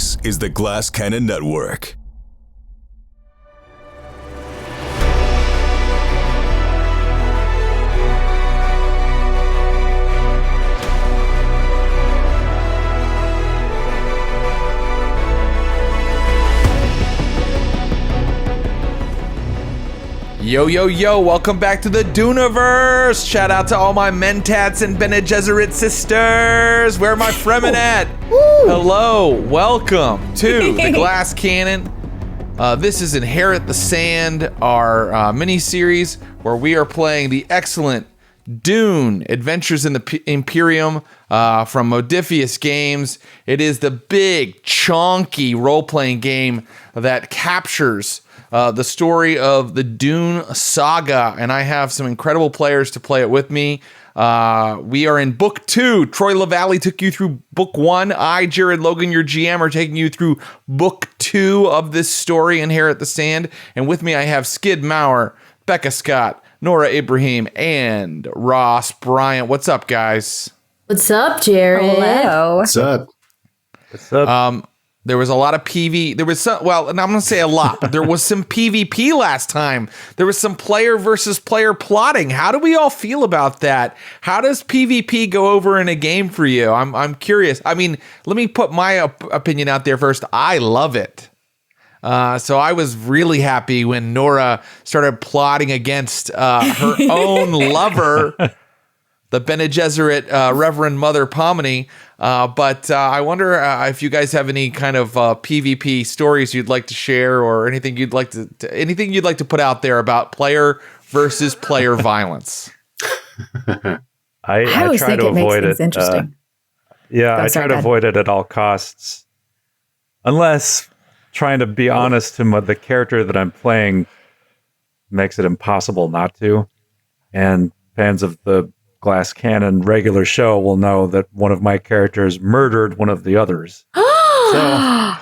This is the Glass Cannon Network. Yo, yo, yo, welcome back to the Duneverse! Shout out to all my Mentats and Bene Gesserit sisters! Where are my Fremen at? Hello, welcome to the Glass Cannon. This is Inherit the Sand, our mini-series where we are playing the excellent Dune Adventures in the Imperium from Modiphius Games. It is the big, chonky role-playing game that captures the story of the Dune saga, and I have some incredible players to play it with me. We are in Book 2. Troy LaValle took you through Book 1. I, Jared Logan, your GM, are taking you through Book 2 of this story, Inherit the Sand. And with me, I have Skid Maurer, Becca Scott, Nora Ibrahim, and Ross Bryant. What's up, guys? What's up, Jared? Hello. What's up? What's up? There was a lot of PV. There was some, well, I'm going to say a lot, but there was some PvP last time. There was some player versus player plotting. How do we all feel about that? How does PvP go over in a game for you? I'm curious. I mean, let me put my opinion out there first. I love it. So I was really happy when Nora started plotting against her own lover, the Bene Gesserit Reverend Mother Pomini. But I wonder if you guys have any kind of PvP stories you'd like to share, or anything you'd like to put out there about player versus player violence. I always try think to it makes avoid things it. interesting. I try to avoid it at all costs, unless trying to be honest to the character that I'm playing makes it impossible not to. And fans of the Glass Cannon regular show will know that one of my characters murdered one of the others. So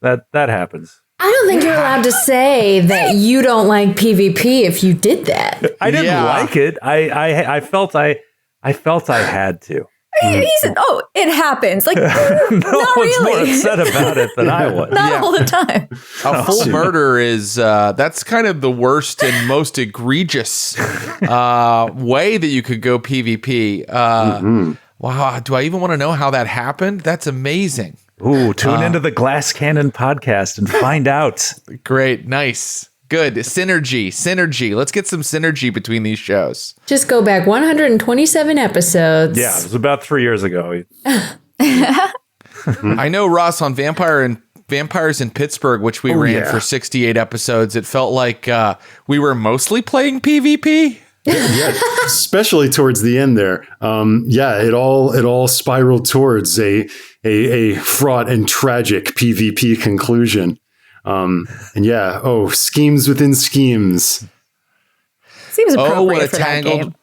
that happens. I don't think you're allowed to say that you don't like PvP if you did that. I didn't like it. I felt I had to. He said, "Oh, it happens." Like, No not one's really. more upset about it than I was. Not all the time. A full murder is that's kind of the worst and most egregious way that you could go PvP. Wow, do I even want to know how that happened? That's amazing. Ooh, tune into the Glass Cannon podcast and find out. Great, nice. Good. Synergy. Let's get some synergy between these shows. Just go back 127 episodes. Yeah, it was about 3 years ago. I know, Ross, on Vampires in Pittsburgh, which we ran for 68 episodes, it felt like we were mostly playing PvP. Yeah, especially towards the end there. It all spiraled towards a fraught and tragic PvP conclusion. Schemes within schemes. Seems appropriate what a for tangled that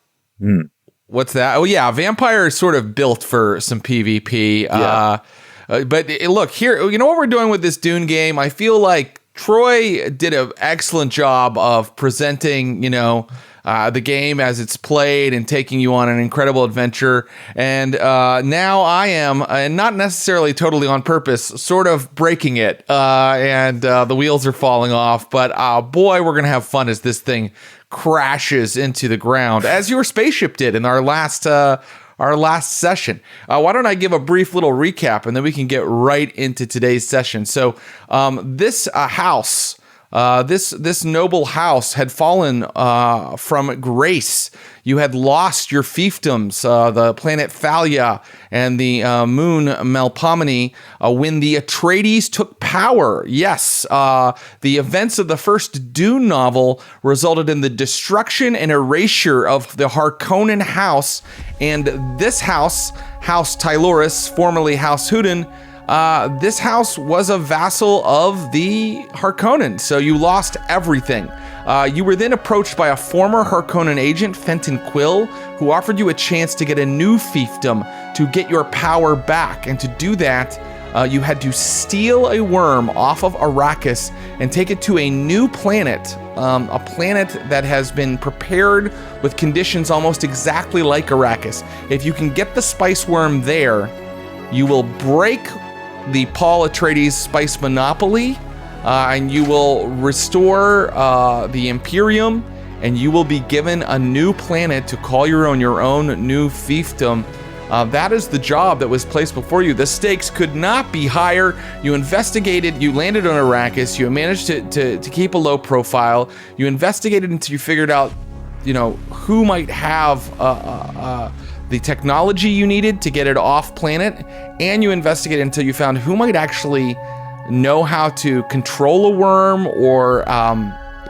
game. What's that? Oh yeah, Vampire is sort of built for some PvP. Yeah. But look here, you know what we're doing with this Dune game? I feel like Troy did an excellent job of presenting, the game as it's played and taking you on an incredible adventure. And now I am, and not necessarily totally on purpose, sort of breaking it. And the wheels are falling off. But boy, we're going to have fun as this thing crashes into the ground, as your spaceship did in our last session. Why don't I give a brief little recap, and then we can get right into today's session. So this house... This noble house had fallen from grace. You had lost your fiefdoms, the planet Thalia and the moon Melpomene, when the Atreides took power. Yes, the events of the first Dune novel resulted in the destruction and erasure of the Harkonnen house, and this house, House Tyloris, formerly House Houdin, this house was a vassal of the Harkonnen, so you lost everything. You were then approached by a former Harkonnen agent, Fenton Quill, who offered you a chance to get a new fiefdom to get your power back. And to do that, you had to steal a worm off of Arrakis and take it to a new planet, a planet that has been prepared with conditions almost exactly like Arrakis. If you can get the spice worm there, you will break the Paul Atreides spice monopoly, and you will restore the Imperium, and you will be given a new planet to call your own new fiefdom. That is the job that was placed before you. The stakes could not be higher. You investigated, you landed on Arrakis, you managed to keep a low profile. You investigated until you figured out, who might have the technology you needed to get it off planet, and you investigated until you found who might actually know how to control a worm or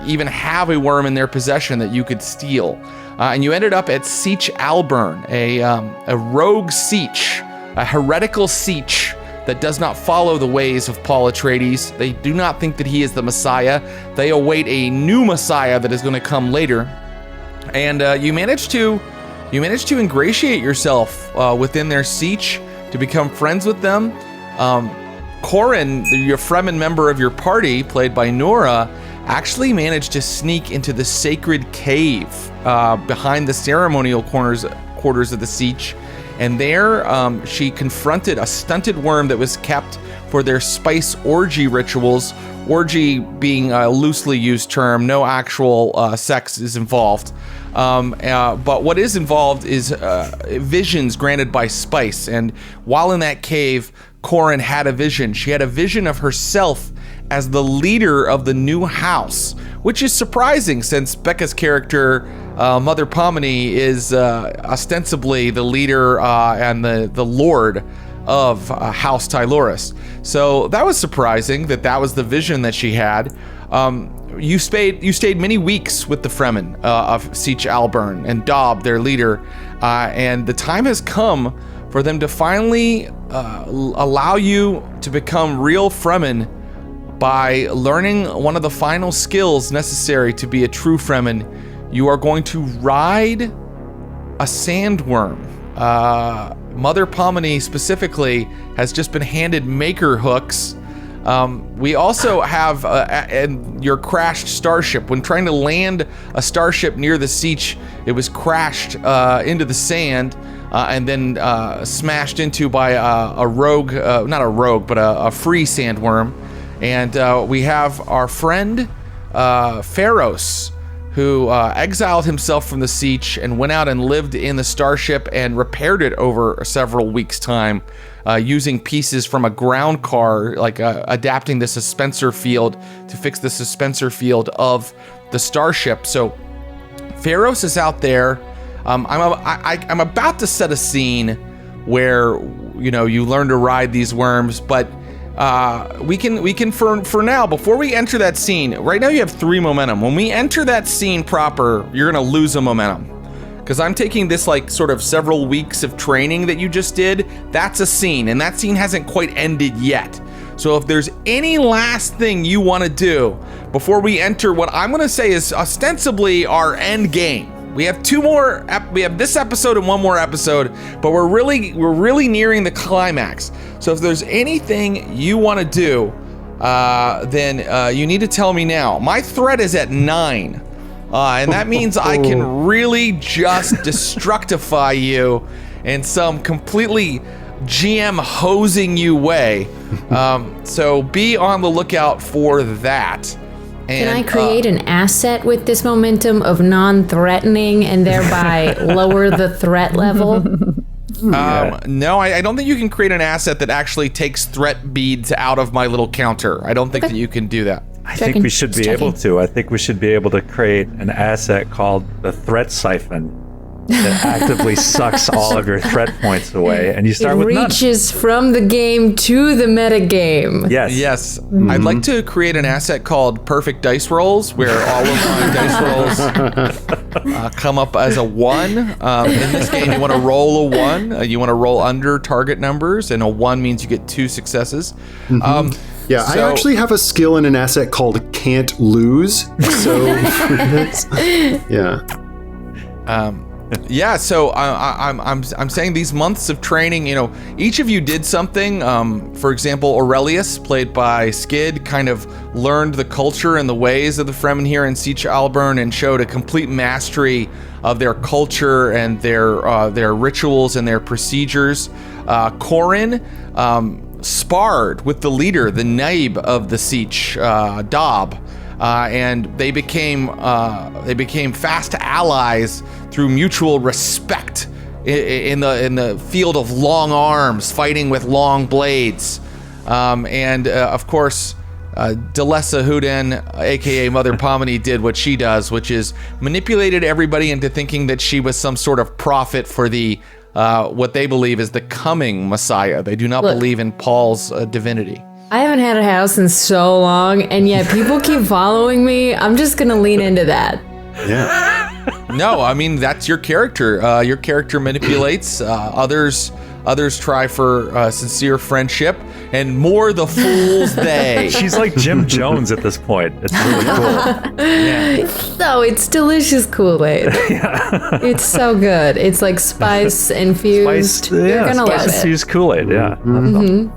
even have a worm in their possession that you could steal. And you ended up at Sietch Alburn, a rogue Sietch, a heretical Sietch that does not follow the ways of Paul Atreides. They do not think that he is the Messiah. They await a new Messiah that is going to come later. And you managed to ingratiate yourself within their Sietch, to become friends with them. Corin, your Fremen member of your party, played by Nora, actually managed to sneak into the sacred cave behind the ceremonial quarters of the Sietch, and there she confronted a stunted worm that was kept for their spice orgy rituals. Orgy being a loosely used term, no actual sex is involved. But what is involved is visions granted by spice, and while in that cave, Corin had a vision. She had a vision of herself as the leader of the new house, which is surprising since Becca's character, Mother Pomini, is ostensibly the leader and the lord of House Tyloris. So that was surprising that was the vision that she had. You stayed many weeks with the Fremen of Sietch Alburn and Dob, their leader, and the time has come for them to finally allow you to become real Fremen by learning one of the final skills necessary to be a true Fremen. You are going to ride a sandworm. Mother Pomini specifically has just been handed maker hooks. We also have your crashed starship. When trying to land a starship near the Sietch, it was crashed into the sand and then smashed into by a rogue, not a rogue, but a free sandworm. And we have our friend Pharos, who exiled himself from the Sietch and went out and lived in the starship and repaired it over several weeks' time, using pieces from a ground car, like adapting the suspensor field to fix the suspensor field of the starship. So Pharos is out there. I'm about to set a scene where you learn to ride these worms, but we can for now, before we enter that scene, right now you have 3 momentum. When we enter that scene proper, you're gonna lose a momentum, because I'm taking this like sort of several weeks of training that you just did. That's a scene, and that scene hasn't quite ended yet. So if there's any last thing you want to do before we enter what I'm gonna say is ostensibly our end game. We have 2 more. We have this episode and 1 more episode, but we're really nearing the climax. So if there's anything you want to do, then you need to tell me now. My threat is at 9, and that means I can really just destructify you in some completely GM hosing you way. So be on the lookout for that. And, can I create an asset with this momentum of non-threatening and thereby lower the threat level? No, I don't think you can create an asset that actually takes threat beads out of my little counter. I don't think that you can do that. I think we should be able to. I think we should be able to create an asset called the threat siphon that actively sucks all of your threat points away, and you start with none. Reaches from the game to the meta game. Yes. Mm-hmm. I'd like to create an asset called Perfect Dice Rolls, where all of my dice rolls come up as a 1. In this game, you want to roll a 1. You want to roll under target numbers, and a 1 means you get 2 successes. Mm-hmm. I actually have a skill in an asset called Can't Lose. So, so I'm saying these months of training, each of you did something. For example, Aurelius, played by Skid, kind of learned the culture and the ways of the Fremen here in Sietch Alburn and showed a complete mastery of their culture and their rituals and their procedures. Corin sparred with the leader, the Naib of the Siege, Dob, and they became fast allies through mutual respect in the field of long arms, fighting with long blades, and of course. Delessa Houdin, aka Mother Pomini, did what she does, which is manipulated everybody into thinking that she was some sort of prophet for the what they believe is the coming Messiah. They do not believe in Paul's divinity. I haven't had a house in so long, and yet people keep following me. I'm just gonna lean into that. Yeah. No, I mean that's your character. Your character manipulates others. Others try for sincere friendship, and more the fools they. She's like Jim Jones at this point. It's really cool. Yeah. No, it's delicious Kool-Aid. Yeah. It's so good. It's like spice infused. You're gonna love it. Infused Kool-Aid, yeah. Mm-hmm.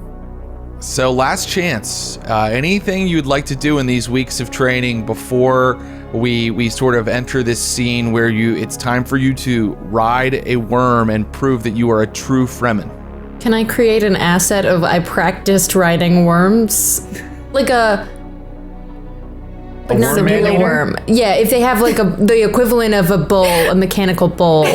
So last chance. Anything you'd like to do in these weeks of training before we sort of enter this scene where it's time for you to ride a worm and prove that you are a true Fremen? Can I create an asset of I practiced riding worms? Like not a real worm. Yeah, if they have like the equivalent of a bull, a mechanical bull.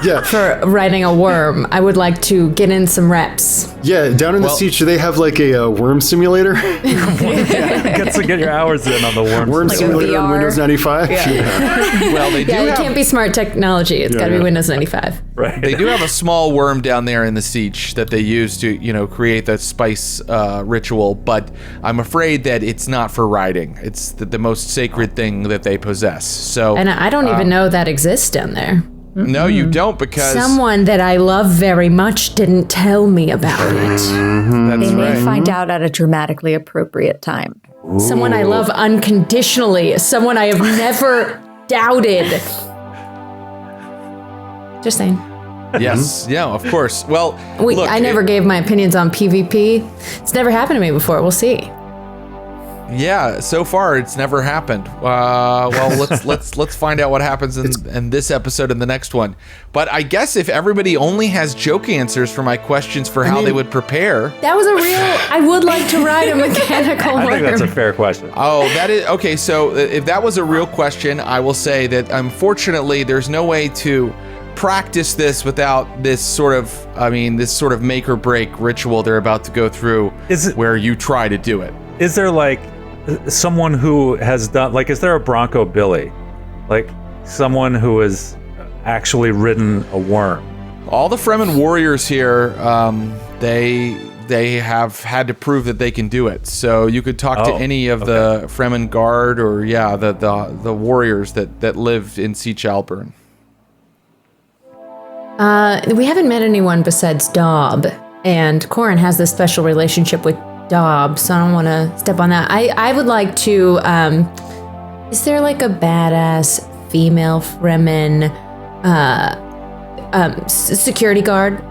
Yeah. For riding a worm, I would like to get in some reps. Yeah, down in the Siege, do they have like a worm simulator? Get to get your hours in on the worm like simulator on Windows 95? Yeah. Well, they do it can't be smart technology. It's got to be Windows 95. Right. They do have a small worm down there in the Siege that they use to, create the spice ritual, but I'm afraid that it's not for riding. It's the most sacred thing that they possess. So, and I don't even know that exists down there. No, you don't, because someone that I love very much didn't tell me about it. That's They may right. find out at a dramatically appropriate time. Someone I love unconditionally. Someone I have never doubted. Just saying. Yes, yeah, of course. Well, look, I never gave my opinions on PvP. It's never happened to me before. We'll see. Yeah, so far it's never happened. Well, let's find out what happens in this episode and the next one. But I guess if everybody only has joke answers for my questions for how they would prepare. That was a real. I would like to ride a mechanical worm. I think that's a fair question. Oh, that is okay. So if that was a real question, I will say that unfortunately there's no way to practice this without this sort of make or break ritual they're about to go through, where you try to do it. Is there like someone who has done, like, is there a Bronco Billy? Like someone who has actually ridden a worm? All the Fremen warriors here, they have had to prove that they can do it. So you could talk to any of the Fremen guard or the warriors that live in Siege Alburn. We haven't met anyone besides Dob, and Corin has this special relationship with Dob, so I don't want to step on that. I would like to, is there like a badass female Fremen security guard?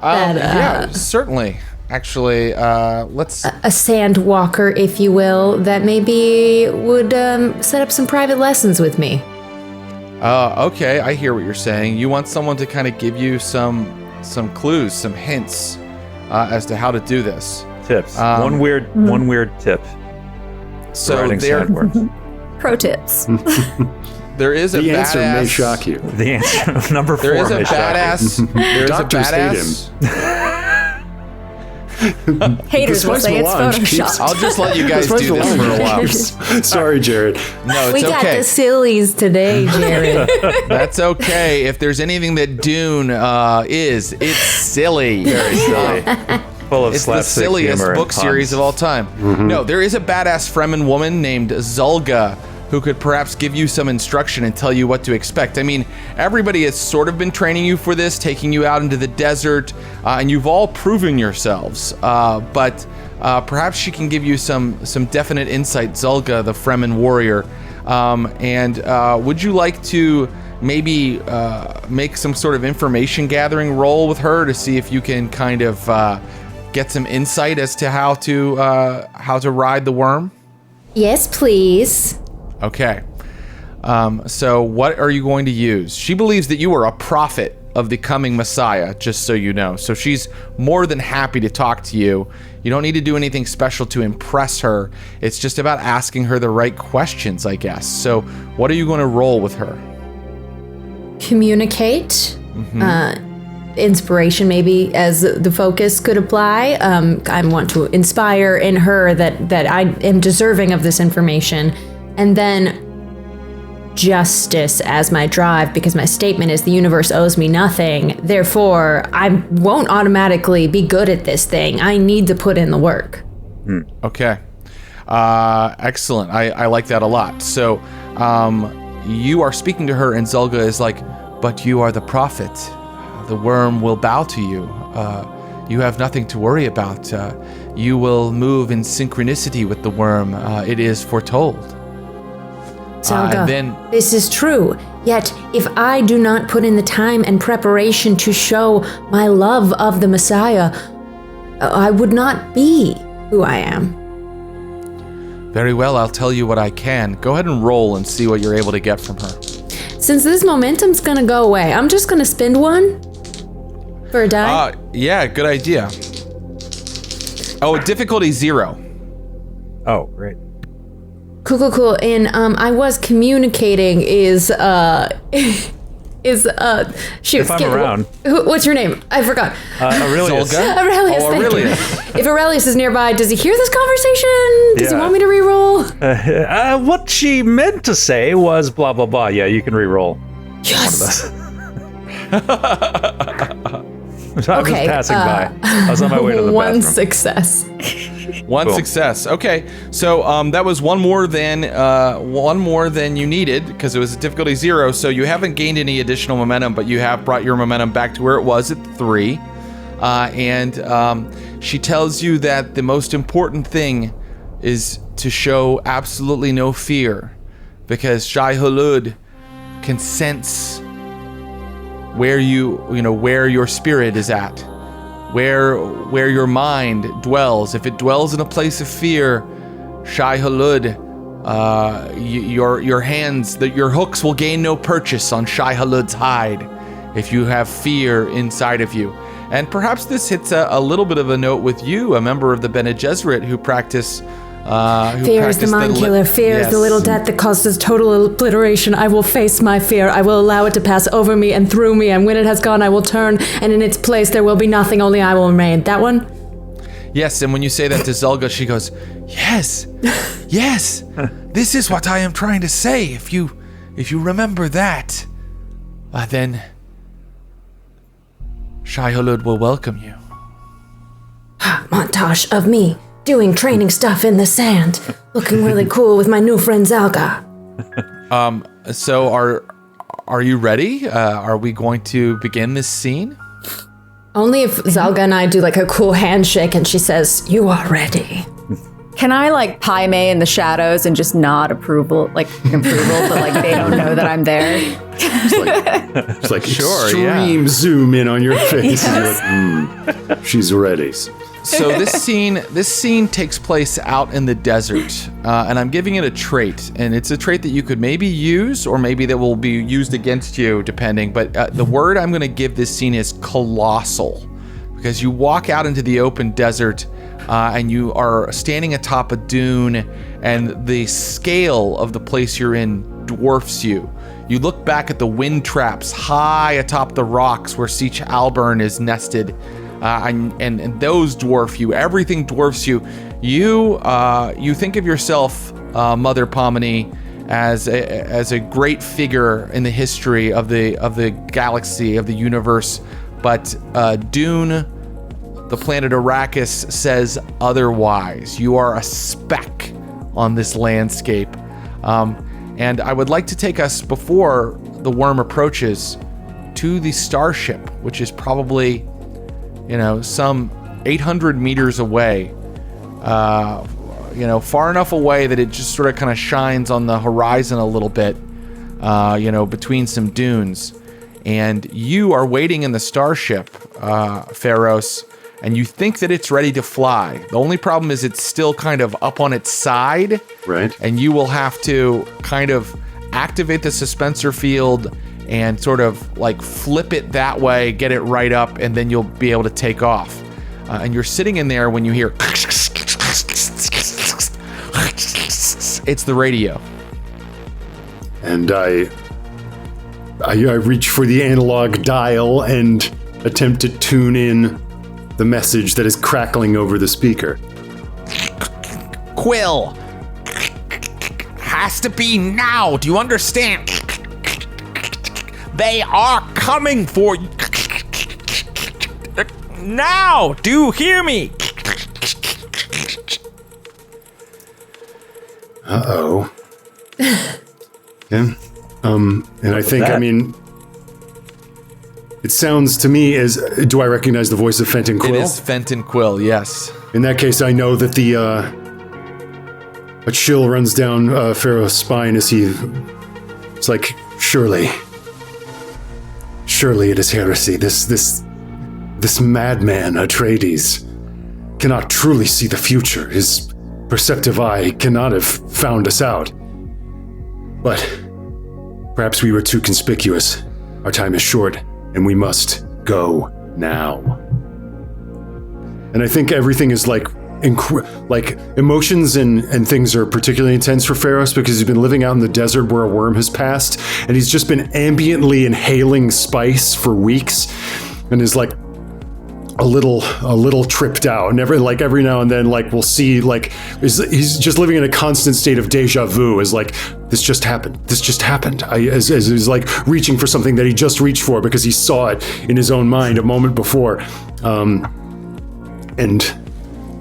Yeah, certainly. Actually, let's... A sandwalker, if you will, that maybe would set up some private lessons with me. Okay, I hear what you're saying. You want someone to kind of give you some clues, some hints as to how to do this. Tips. One weird tip. So there, Pro tips. there is a the badass... answer may shock you. The answer, number 4 There is a may shock badass... There's Doctors a badass... Haters will say it's Photoshop. I'll just let you guys do this for a while. Sorry, Jared. No, it's We got okay. the sillies today, Jared. That's okay. If there's anything that Dune it's silly. Very silly. Full of It's the slapstick silliest humor and book series puns. of all time. No, there is a badass Fremen woman named Zulga who could perhaps give you some instruction and tell you what to expect. I mean, everybody has sort of been training you for this, taking you out into the desert, and you've all proven yourselves. But perhaps she can give you some definite insight, Zulga, the Fremen warrior. And would you like to maybe make some sort of information gathering role with her to see if you can kind of get some insight as to how to ride the worm? Yes, please. Okay. So what are you going to use? She believes that you are a prophet of the coming Messiah, just so you know. So she's more than happy to talk to you. You don't need to do anything special to impress her. It's just about asking her the right questions, I guess. So what are you going to roll with her? Communicate. Inspiration, maybe, as the focus could apply. I want to inspire in her that I am deserving of this information. And then justice as my drive, because my statement is the universe owes me nothing. Therefore, I won't automatically be good at this thing. I need to put in the work. Okay. Excellent. I like that a lot. So you are speaking to her, and Zelga is like, but you are the prophet. The worm will bow to you. You have nothing to worry about. You will move in synchronicity with the worm. It is foretold. Zelga, this is true. Yet, if I do not put in the time and preparation to show my love of the Messiah, I would not be who I am. Very well, I'll tell you what I can. Go ahead and roll and see what you're able to get from her. Since this momentum's gonna go away, I'm just gonna spend one for a die. Yeah, good idea. Oh, difficulty 0. Oh, great. Cool. And I was communicating is shoot. If I'm around. What's your name? I forgot. Aurelius. Aurelius. Oh, thank Aurelius. you. If Aurelius is nearby, does he hear this conversation? Does he want me to re-roll? What she meant to say was blah, blah, blah. Yeah, you can re-roll. Yes. I was just passing by. I was on my way to the one bathroom. Success. One Cool. success. Okay, so that was one more than you needed, because it was a difficulty 0. So you haven't gained any additional momentum, but you have brought your momentum back to where it was at 3. And she tells you that the most important thing is to show absolutely no fear, because Shai Hulud can sense where where your spirit is at, where your mind dwells. If it dwells in a place of fear, Shai Hulud, your hands, your hooks will gain no purchase on Shai Hulud's hide if you have fear inside of you. And perhaps this hits a little bit of a note with you, a member of the Bene Gesserit who practice. Fear is the mind killer. Fear is the little death that causes total obliteration. I will face my fear. I will allow it to pass over me and through me. And when it has gone, I will turn, and in its place there will be nothing. Only I will remain. That one? Yes, and when you say that to Zelga, she goes, yes, yes, this is what I am trying to say. If you remember that, then Shai Hulud will welcome you. Montage of me doing training stuff in the sand, looking really cool with my new friend Zelga. So are you ready? Are we going to begin this scene? Only if Zelga and I do like a cool handshake and she says, "You are ready." Can I like pie May in the shadows and just nod approval, but like they don't know that I'm there? It's like Sure, extreme zoom in on your face. Yes. And you're like, she's ready. So this scene takes place out in the desert, and I'm giving it a trait, and it's a trait that you could maybe use, or maybe that will be used against you, depending. But the word I'm going to give this scene is colossal, because you walk out into the open desert, and you are standing atop a dune, and the scale of the place you're in dwarfs you. You look back at the wind traps high atop the rocks where Siege Alburn is nested. And those dwarf you. Everything dwarfs you. You think of yourself, Mother Pomini, as a great figure in the history of the galaxy, of the universe. But Dune, the planet Arrakis, says otherwise. You are a speck on this landscape. And I would like to take us, before the worm approaches, to the starship, which is probably some 800 meters away, far enough away that it just sort of kind of shines on the horizon a little bit, between some dunes. And you are waiting in the starship, Pharos, and you think that it's ready to fly. The only problem is it's still kind of up on its side. Right. And you will have to kind of activate the suspensor field and sort of like flip it that way, get it right up, and then you'll be able to take off. And you're sitting in there when you hear it's the radio. And I reach for the analog dial and attempt to tune in the message that is crackling over the speaker. Quill, has to be now. Do you understand? They are coming for you. Now, do you hear me? Uh-oh. Yeah. And I think, I mean, it sounds to me as, do I recognize the voice of Fenton Quill? It is Fenton Quill, yes. In that case, I know that a chill runs down Pharaoh's spine as it's like, surely it is heresy. This madman, Atreides, cannot truly see the future. His perceptive eye cannot have found us out. But perhaps we were too conspicuous. Our time is short, and we must go now. And I think everything is like emotions and things are particularly intense for Pharos because he's been living out in the desert where a worm has passed, and he's just been ambiently inhaling spice for weeks, and is like a little tripped out. And every now and then, like, we'll see, like, he's just living in a constant state of deja vu. Is like, this just happened. As he's like reaching for something that he just reached for because he saw it in his own mind a moment before. And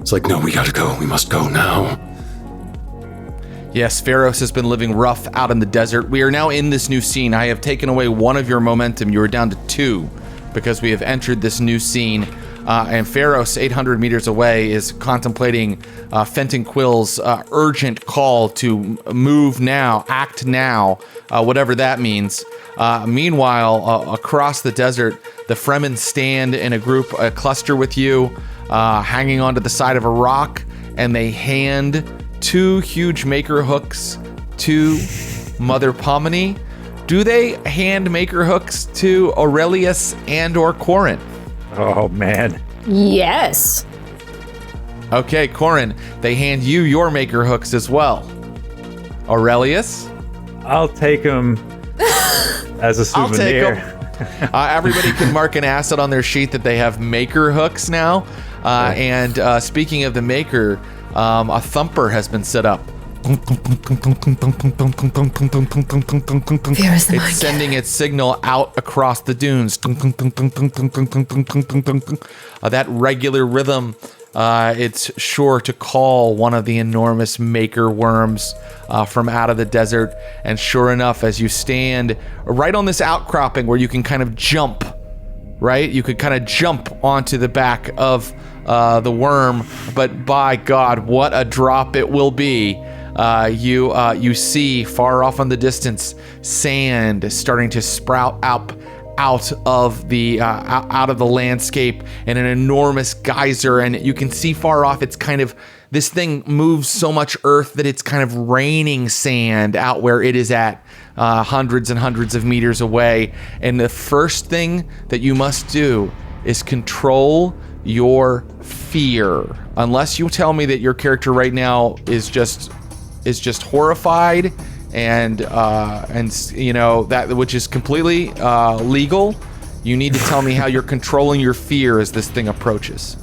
it's like, no, we gotta go. We must go now. Yes, Pharos has been living rough out in the desert. We are now in this new scene. I have taken away one of your momentum. You are down to 2 because we have entered this new scene. And Pharos, 800 meters away, is contemplating Fenton Quill's urgent call to move now, act now, whatever that means. Meanwhile, across the desert, the Fremen stand in a group, a cluster with you, hanging onto the side of a rock, and they hand 2 huge maker hooks to Mother Pomini. Do they hand maker hooks to Aurelius and or Corin? Oh, man. Yes. Okay, Corin, they hand you your maker hooks as well. Aurelius? I'll take them as a souvenir. I'll take them. Everybody can mark an asset on their sheet that they have maker hooks now. And speaking of the maker, a thumper has been set up. It's sending its signal out across the dunes. That regular rhythm, it's sure to call one of the enormous maker worms from out of the desert. And sure enough, as you stand right on this outcropping where you can kind of jump, right? You could kind of jump onto the back of the worm, but by God, what a drop it will be. You see far off in the distance sand starting to sprout up out of the landscape in an enormous geyser, and you can see far off it's kind of, this thing moves so much earth that it's kind of raining sand out where it is at, hundreds and hundreds of meters away. And the first thing that you must do is control your fear, unless you tell me that your character right now is just horrified and you know, that, which is completely legal. You need to tell me how you're controlling your fear as this thing approaches.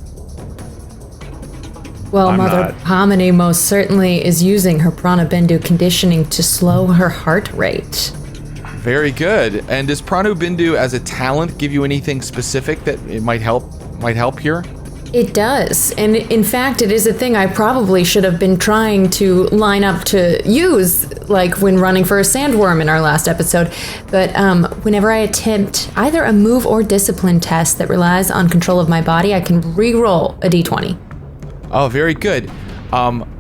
Well, Mother Pomini most certainly is using her Prana Bindu conditioning to slow her heart rate. Very good. And does Prana Bindu as a talent give you anything specific that it might help here? It does. And in fact, it is a thing I probably should have been trying to line up to use, like when running for a sandworm in our last episode. But whenever I attempt either a move or discipline test that relies on control of my body, I can re-roll a d20. Oh, very good.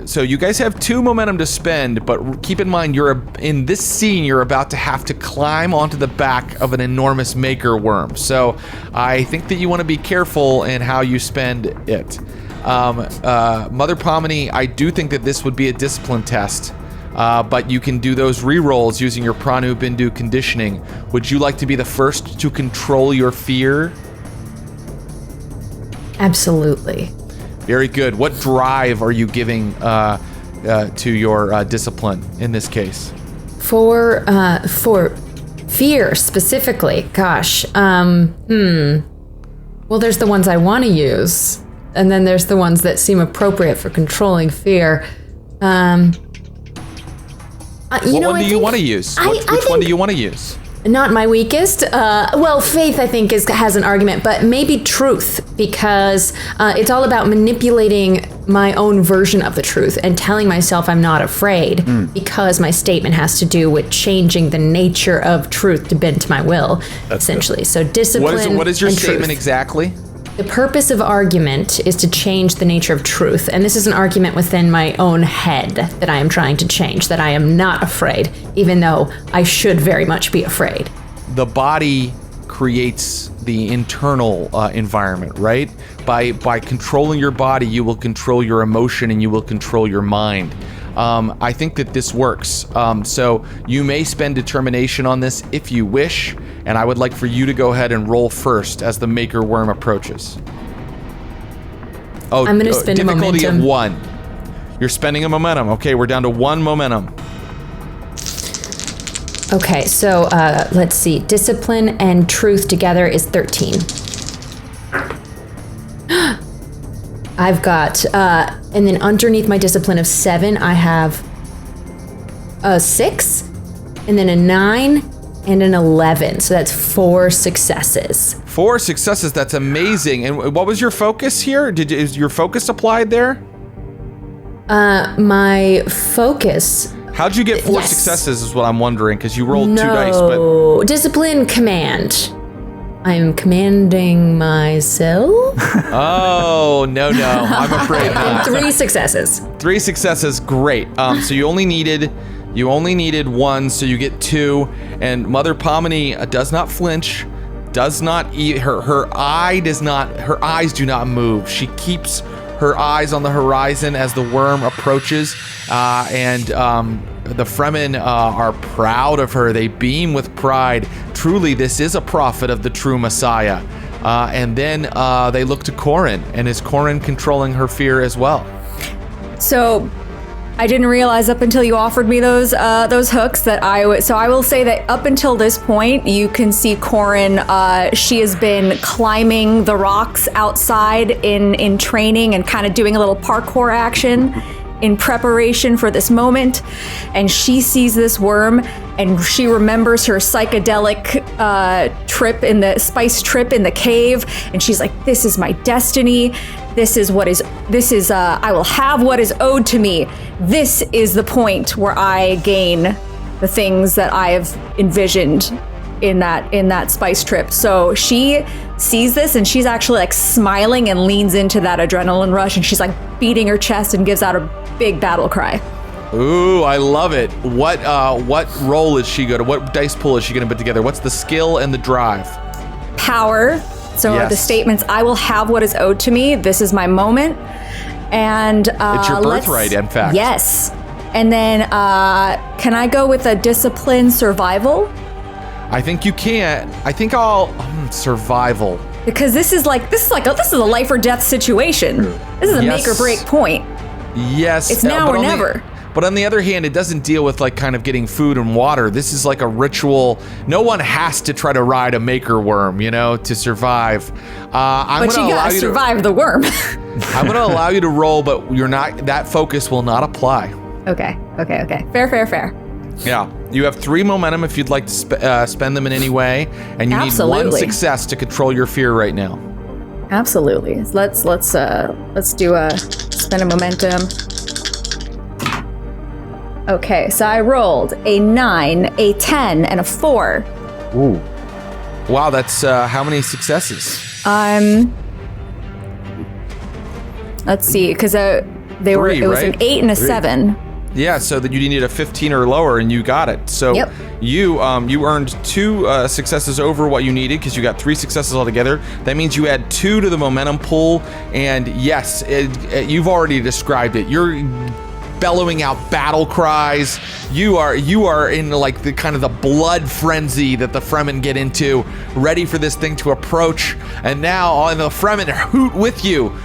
So you guys have 2 momentum to spend, but keep in mind, in this scene, you're about to have to climb onto the back of an enormous maker worm. So I think that you want to be careful in how you spend it. Mother Pomini, I do think that this would be a discipline test but you can do those re-rolls using your Pranu Bindu conditioning. Would you like to be the first to control your fear? Absolutely. Very good. What drive are you giving to your discipline in this case? For fear specifically, gosh. Well, there's the ones I want to use, and then there's the ones that seem appropriate for controlling fear. What one do you want to use? Which one do you want to use? Not my weakest. Well, faith, I think, has an argument, but maybe truth, because it's all about manipulating my own version of the truth and telling myself I'm not afraid, because my statement has to do with changing the nature of truth to bend to my will, essentially. Good. So discipline. What is your and statement truth. Exactly? The purpose of argument is to change the nature of truth. And this is an argument within my own head that I am trying to change, that I am not afraid, even though I should very much be afraid. The body creates the internal environment, right? By controlling your body, you will control your emotion and you will control your mind. I think that this works. So you may spend determination on this if you wish, and I would like for you to go ahead and roll first as the Maker Worm approaches. I'm going to spend a momentum. Difficulty of 1. You're spending a momentum. Okay, we're down to 1 momentum. Okay, so let's see. Discipline and truth together is 13. I've got, and then underneath my discipline of 7, I have a 6, and then a 9, and an 11. So that's 4 successes. 4 successes, that's amazing. And what was your focus here? Is your focus applied there? My focus... How'd you get 4 successes is what I'm wondering, because you rolled 2 dice, but... Discipline command. I'm commanding myself? Oh, no, I'm afraid not. 3 successes. 3 successes, great. So you only needed 1, so you get 2. And Mother Pomini does not flinch, does not eat. Her eyes do not move. She keeps her eyes on the horizon as the worm approaches, and the Fremen are proud of her. They beam with pride. Truly, this is a prophet of the true Messiah. And then they look to Corin, and is Corin controlling her fear as well? So I didn't realize up until you offered me those hooks that I would. So I will say that up until this point, you can see Corin. She has been climbing the rocks outside in training and kind of doing a little parkour action in preparation for this moment. And she sees this worm, and she remembers her psychedelic spice trip in the cave, and she's like, "This is my destiny. I will have what is owed to me. This is the point where I gain the things that I have envisioned in that spice trip." So she sees this, and she's actually like smiling and leans into that adrenaline rush, and she's like beating her chest and gives out a big battle cry. Ooh, I love it. What roll is she gonna? What dice pool is she gonna put together? What's the skill and the drive? Power. So Yes. the statements, I will have what is owed to me. This is my moment. And It's your birthright, in fact. Yes. And then can I go with a discipline survival? I think you can. I think I'll survival. Because this is a life or death situation. This is a Yes. make or break point. Yes. It's now or never. But on the other hand, it doesn't deal with like kind of getting food and water. This is like a ritual. No one has to try to ride a maker worm, to survive. But you gotta survive the worm. I'm going to allow you to roll, but that focus will not apply. Okay. Fair. Yeah. You have 3 momentum if you'd like to spend them in any way, and you need 1 success to control your fear right now. Absolutely. Let's do a spend a momentum. Okay, so I rolled a 9, a 10, and a 4. Ooh. Wow, that's how many successes? Let's see, because it was an 8 and a 7. Yeah, so that you needed a 15 or lower, and you got it. So Yep. you earned 2 successes over what you needed, because you got 3 successes altogether. That means you add 2 to the momentum pool, and yes, you've already described it. You're bellowing out battle cries. You are in like the kind of the blood frenzy that the Fremen get into, ready for this thing to approach. And now all the Fremen hoot with you.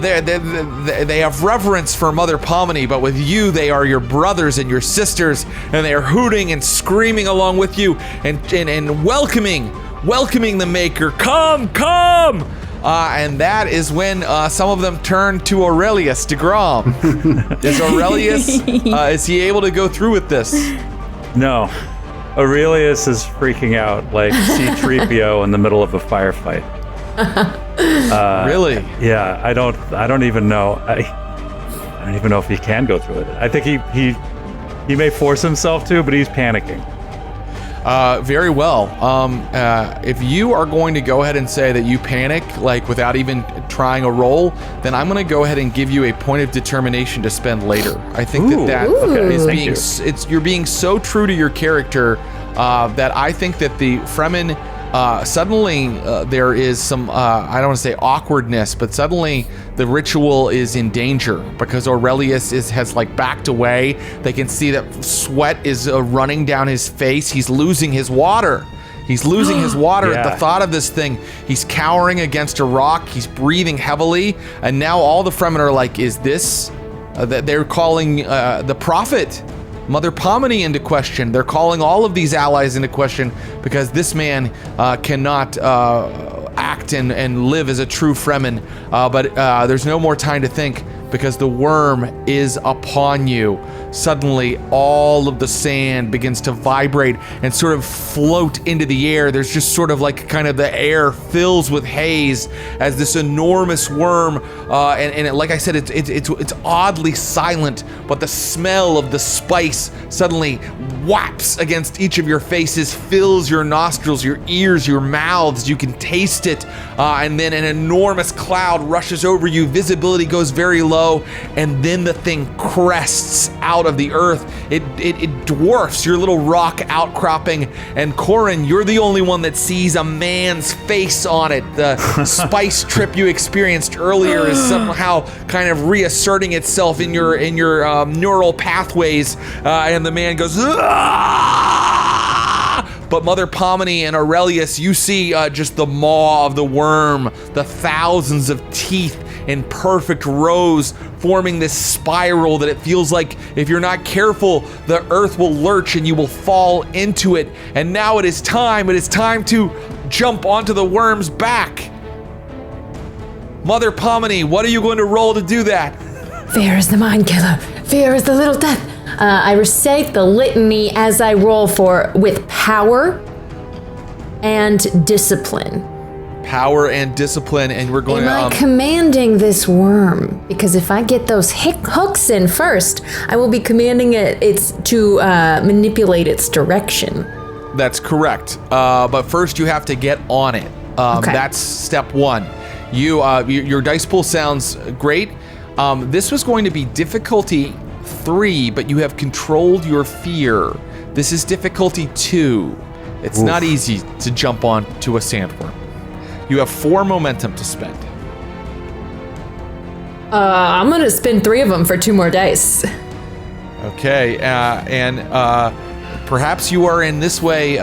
They have reverence for Mother Pomini, but with you, they are your brothers and your sisters, and they are hooting and screaming along with you and welcoming the Maker. Come! And that is when some of them turn to Aurelius DeGrom. Is Aurelius, is he able to go through with this? No. Aurelius is freaking out like C-3PO in the middle of a firefight. Really? Yeah, I don't even know. I don't even know if he can go through it. I think he may force himself to, but he's panicking. Very well. If you are going to go ahead and say that you panic, like without even trying a roll, then I'm going to go ahead and give you a point of determination to spend later. I think that is you're being so true to your character that I think that the Fremen suddenly there is some I don't want to say awkwardness, but suddenly the ritual is in danger because Aurelius has like backed away. They can see that sweat is running down his face. He's losing his water. He's losing his water at the thought of this thing. He's cowering against a rock. He's breathing heavily, and now all the Fremen are like, "Is this?" They're calling the prophet, Mother Pomini, into question. They're calling all of these allies into question because this man cannot act and live as a true Fremen. But there's no more time to think because the worm is upon you. Suddenly, all of the sand begins to vibrate and sort of float into the air. There's just sort of like kind of the air fills with haze as this enormous worm, and like I said, it's oddly silent, but the smell of the spice suddenly whaps against each of your faces, fills your nostrils, your ears, your mouths. You can taste it, and then an enormous cloud rushes over you. Visibility goes very low, and then the thing crests out of the earth. It dwarfs your little rock outcropping, and Corin, you're the only one that sees a man's face on it. The spice trip you experienced earlier is somehow kind of reasserting itself in your neural pathways, and the man goes, "Ah!" But Mother Pomini and Aurelius, you see just the maw of the worm, the thousands of teeth in perfect rows, forming this spiral that it feels like if you're not careful, the earth will lurch and you will fall into it. And now it is time to jump onto the worm's back. Mother Pomini, what are you going to roll to do that? Fear is the mind killer. Fear is the little death. I recite the litany as I roll with power and discipline. Power and discipline, and we're going Am I commanding this worm? Because if I get those hooks in first, I will be commanding it to manipulate its direction. That's correct. But first you have to get on it. Okay. That's step one. Your dice pool sounds great. This was going to be difficulty 3, but you have controlled your fear. This is difficulty 2. It's not easy to jump on to a sandworm. You have 4 momentum to spend. I'm gonna spend 3 of them for 2 more dice. Okay, and perhaps you are in this way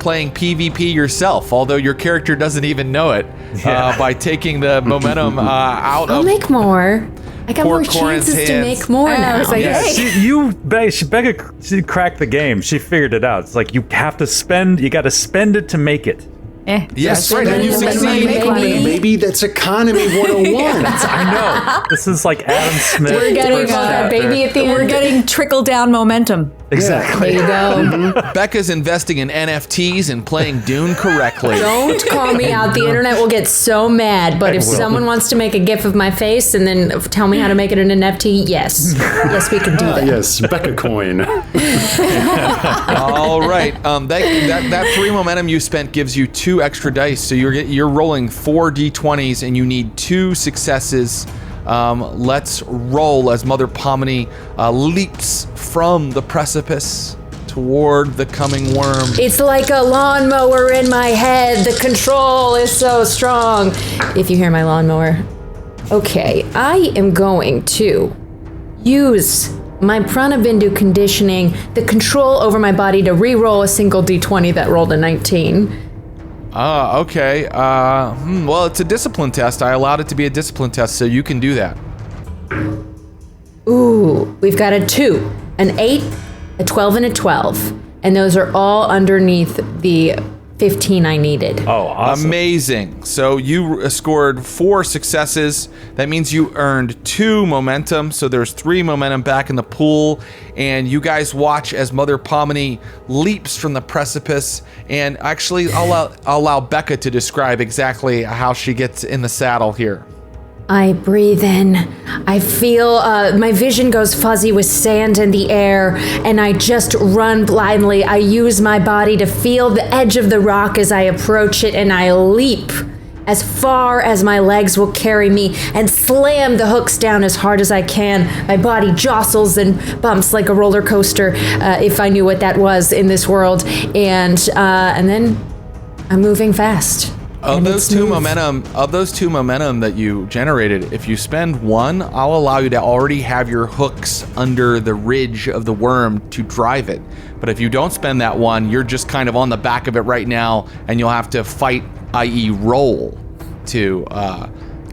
playing PvP yourself, although your character doesn't even know it, by taking the momentum out of... I'll make more. I got more chances to make more now. Like, hey. Becca cracked the game. She figured it out. It's like you got to spend it to make it. Yes, right. And you succeed. Maybe that's economy 101. I know. This is like Adam Smith. We're getting baby at the end. We're getting trickle-down momentum. Exactly. There you go. Becca's investing in NFTs and playing Dune correctly. Don't call me out. The internet will get so mad. But if someone wants to make a GIF of my face and then tell me how to make it an NFT, yes. Yes, we can do that. Yes, Becca coin. All right. That 3 momentum you spent gives you 2 extra dice. So you're rolling 4 d20s and you need 2 successes. Let's roll as Mother Pomini leaps from the precipice toward the coming worm. It's like a lawnmower in my head. The control is so strong. If you hear my lawnmower. Okay, I am going to use my Prana Bindu conditioning the control over my body to re-roll a single d20 that rolled a 19. Okay. Well, it's a discipline test. I allowed it to be a discipline test, so you can do that. Ooh, we've got a 2, an 8, a 12, and a 12. And those are all underneath the 15 I needed. Oh, awesome. Amazing. So you scored 4 successes. That means you earned 2 momentum. So there's 3 momentum back in the pool. And you guys watch as Mother Pomini leaps from the precipice. And actually, I'll allow Becca to describe exactly how she gets in the saddle here. I breathe in. I feel my vision goes fuzzy with sand in the air, and I just run blindly. I use my body to feel the edge of the rock as I approach it, and I leap as far as my legs will carry me and slam the hooks down as hard as I can. My body jostles and bumps like a roller coaster, if I knew what that was in this world. And then I'm moving fast. Of those two momentum that you generated, if you spend 1, I'll allow you to already have your hooks under the ridge of the worm to drive it. But if you don't spend that 1, you're just kind of on the back of it right now, and you'll have to fight, i.e. roll, to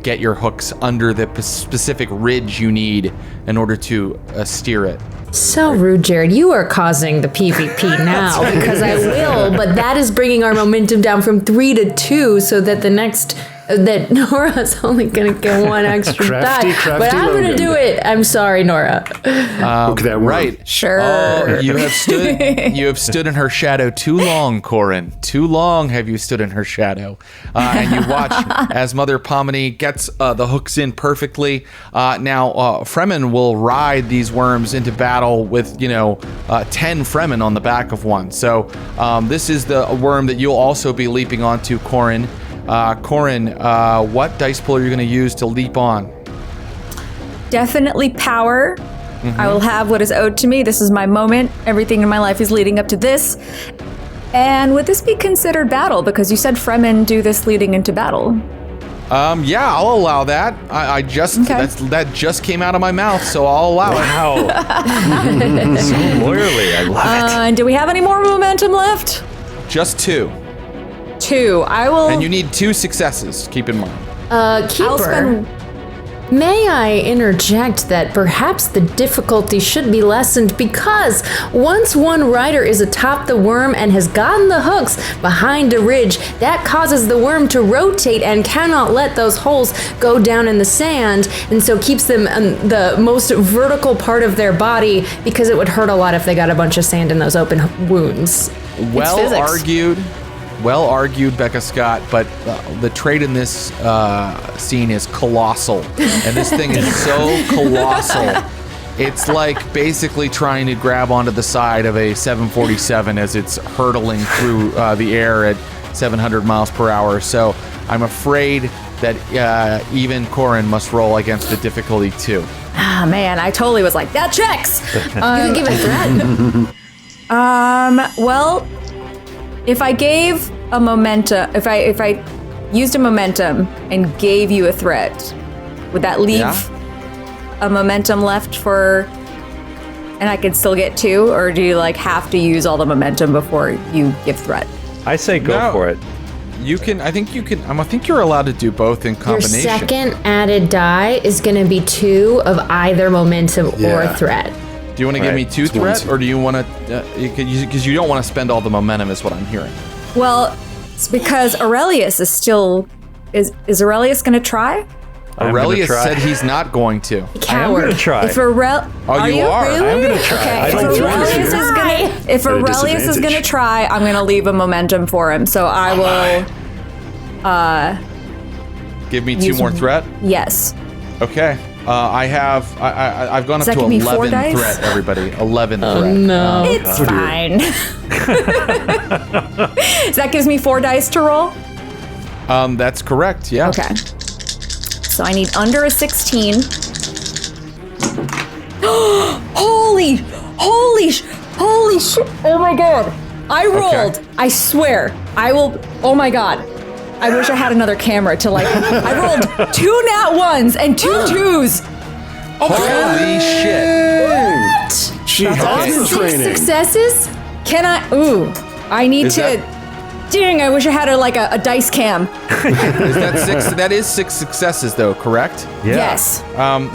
get your hooks under the specific ridge you need in order to steer it. So rude, Jared. You are causing the PvP now because I will, but that is bringing our momentum down from 3 to 2 so that the next, that Nora's only going to get 1 extra die. But I'm going to do it. I'm sorry, Nora. Look at that worm. Right. Sure. Oh, you have stood in her shadow too long, Corin. Too long have you stood in her shadow. And you watch as Mother Pomini gets the hooks in perfectly. Now, Fremen will ride these worms into battle with, 10 Fremen on the back of one. So this is the worm that you'll also be leaping onto, Corin. Corin, what dice pool are you going to use to leap on? Definitely power. I will have what is owed to me. This is my moment. Everything in my life is leading up to this. And would this be considered battle? Because you said Fremen do this leading into battle. Yeah, I'll allow that. I just that just came out of my mouth, so I'll allow it. Wow. So lawyerly. I love it. Do we have any more momentum left? Just 2. 2. I will. And you need 2 successes, keep in mind. Keeper, may I interject that perhaps the difficulty should be lessened because once one rider is atop the worm and has gotten the hooks behind a ridge, that causes the worm to rotate and cannot let those holes go down in the sand, and so keeps them on the most vertical part of their body because it would hurt a lot if they got a bunch of sand in those open wounds. Well argued, Becca Scott, but the trait in this scene is colossal. And this thing is so colossal. It's like basically trying to grab onto the side of a 747 as it's hurtling through the air at 700 miles per hour. So I'm afraid that even Corin must roll against the difficulty 2. Ah, man, I totally was like, that checks! You can give a threat. Well, if I gave a momentum, if I used a momentum and gave you a threat, would that leave a momentum left for, and I could still get 2, or do you have to use all the momentum before you give threat? I say go for it. You can. I think you're allowed to do both in combination. Your second added die is going to be 2 of either momentum or threat. Do you want to give me 2 threat, or do you want to? Because you don't want to spend all the momentum, is what I'm hearing. Well, it's because Aurelius is still. Is Aurelius going to try? Aurelius said he's not going to. I am going to try. If you are? Really? I'm going to try. Okay. If Aurelius is going to try, I'm going to leave a momentum for him. So I will. Give me 2 more threat. Yes. Okay. I've gone up to 11 threat, everybody. 11 threat. No. It's fine. So that gives me 4 dice to roll? That's correct, yeah. Okay. So I need under a 16. Holy shit. Oh my god. I rolled. Okay. I swear. I will. Oh my god. I wish I had another camera to I rolled 2 nat 1s and 2 2s. Holy shit. She has the 6 training. successes? Can I? Ooh, I need Is to. Dang, I wish I had a dice cam. Is that 6? That is 6 successes, though, correct? Yeah. Yes.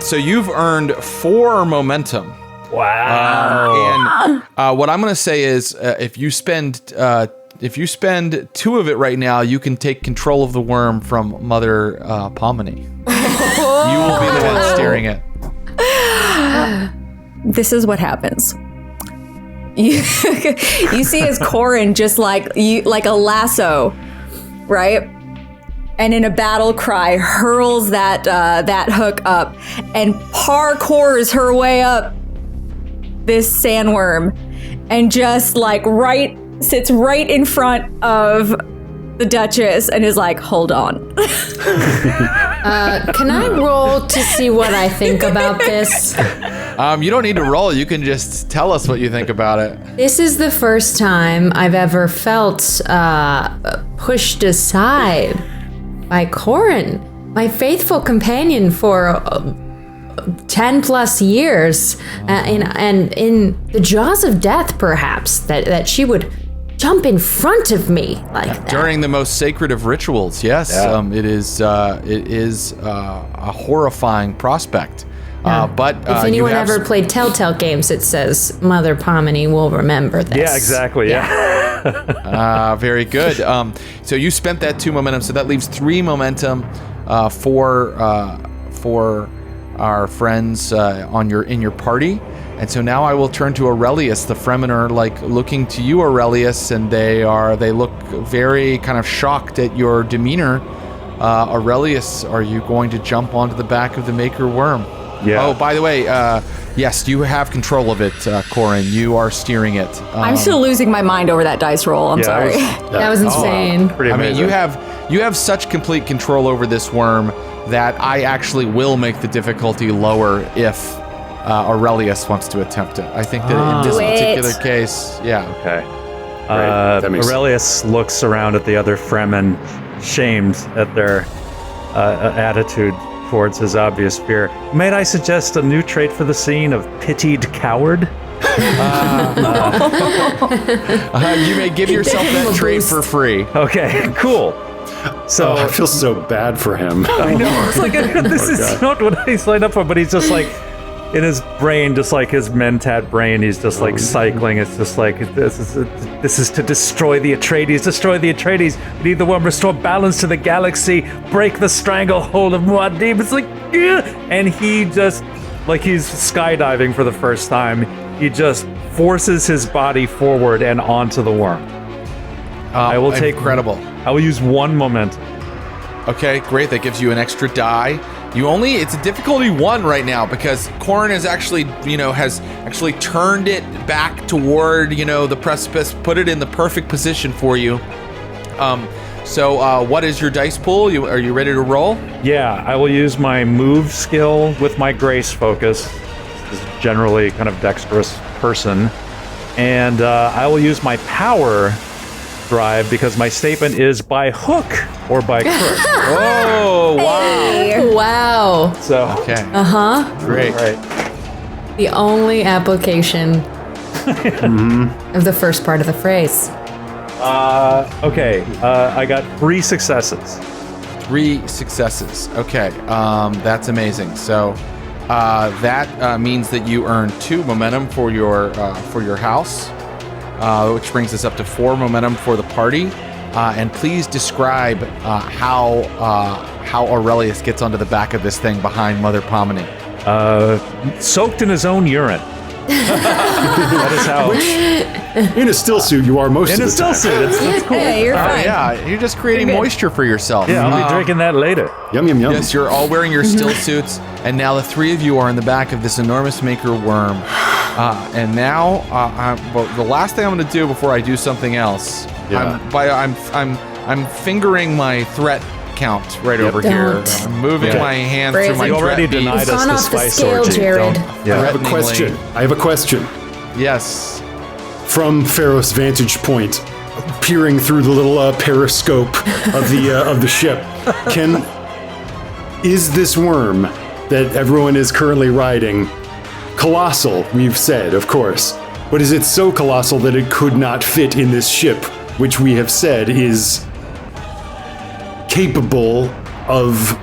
So you've earned 4 momentum. Wow. And what I'm going to say is, if you spend 2 of it right now, you can take control of the worm from Mother Pomini. You will be the one steering it. This is what happens. You see as Corin just like a lasso, right? And in a battle cry hurls that hook up and parkours her way up this sandworm and just like sits right in front of the Duchess and is like, hold on. Can I roll to see what I think about this? You don't need to roll. You can just tell us what you think about it. This is the first time I've ever felt pushed aside by Corin, my faithful companion for 10 plus years, and in the jaws of death, perhaps, that she would jump in front of me like that. During the most sacred of rituals, yes. Yeah. It is a horrifying prospect. But if anyone ever played Telltale games, it says Mother Pomini will remember this. Yeah, exactly. Yeah. very good. So you spent that 2 momentum, so that leaves 3 momentum for our friends in your party. And so now I will turn to Aurelius. The Fremen are like looking to you, Aurelius, and they look very kind of shocked at your demeanor. Aurelius, are you going to jump onto the back of the Maker Worm? Yeah. Oh, by the way, yes, you have control of it, Corin. You are steering it. I'm still losing my mind over that dice roll. I'm sorry. That was insane. Pretty I amazing. mean, you have such complete control over this worm that I actually will make the difficulty lower if Aurelius wants to attempt it. I think that in this Do it. particular case, yeah. Okay. That makes- Aurelius looks around at the other Fremen, shamed at their attitude towards his obvious fear. Might I suggest a new trait for the scene of pitied coward? You may give yourself that trait for free. Okay, cool. So I feel so bad for him. I know. It's like, this is not what I signed up for, but he's just like, in his brain, just like his mentat brain, he's just like cycling. It's just like, this is to destroy the Atreides. We need the worm, restore balance to the galaxy, break the stranglehold of Muad'Dib. It's like, yeah. And he just, like he's skydiving for the first time, he just forces his body forward and onto the worm. I will take incredible. I will use 1 momentum. Okay, great. That gives you an extra die. It's a difficulty 1 right now because Corin has actually turned it back toward, the precipice, put it in the perfect position for you. So what is your dice pool? Are you ready to roll? Yeah, I will use my move skill with my grace focus. This is generally kind of dexterous person. And I will use my power drive because my statement is by hook or by crook. Oh, wow. Wow. So, Okay. Great. right. The only application of the first part of the phrase. Okay, I got 3 successes. 3 successes. Okay, that's amazing. So that means that you earn 2 momentum for your house, which brings us up to 4 momentum for the party. And please describe how Aurelius gets onto the back of this thing behind Mother Pomini. Soaked in his own urine. That is how. In a still suit, you are most In of a the time. still suit. It's cool. Hey, you're fine. Yeah, you're just creating moisture for yourself. Yeah, I'll be drinking that later. Yum, yum, yum. Yes, you're all wearing your still suits, and now the 3 of you are in the back of this enormous Maker Worm. And now, the last thing I'm going to do before I do something else, Yeah. I'm fingering my threat count right over here. Don't. I'm moving my hand Crazy. through my You already threat denied beads. It's us gone the off the spice scale, orgy. Jared. Don't- I have a question. Yes. From Pharaoh's vantage point, peering through the little periscope of the ship, is this worm that everyone is currently riding colossal, we've said, of course. But is it so colossal that it could not fit in this ship, which we have said is capable of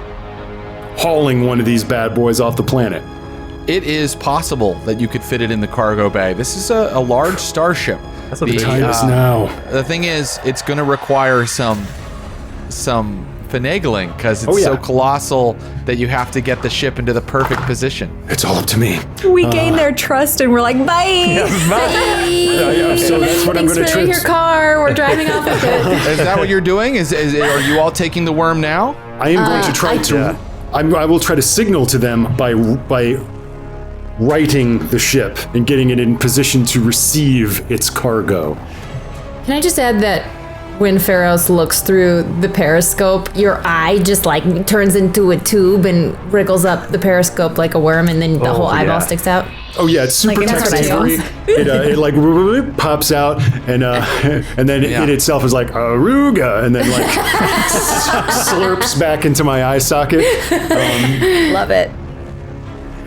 hauling one of these bad boys off the planet? It is possible that you could fit it in the cargo bay. This is a large starship. That's what The time is now. The thing is, it's going to require some finagling because it's so colossal that you have to get the ship into the perfect position. It's all up to me. We gain their trust and we're like, bye. So that's what I'm Thanks going to for your car. We're driving off with it. Is that what you're doing? Are you all taking the worm now? I am going to try to. I will try to signal to them by righting the ship and getting it in position to receive its cargo. Can I just add that when Pharos looks through the periscope, your eye just like turns into a tube and wriggles up the periscope like a worm, and then the whole eyeball sticks out? Oh yeah, it's super Like, that's what I texture-free. It like pops out, and then it itself is like Aruga, and then like slurps back into my eye socket. Love it.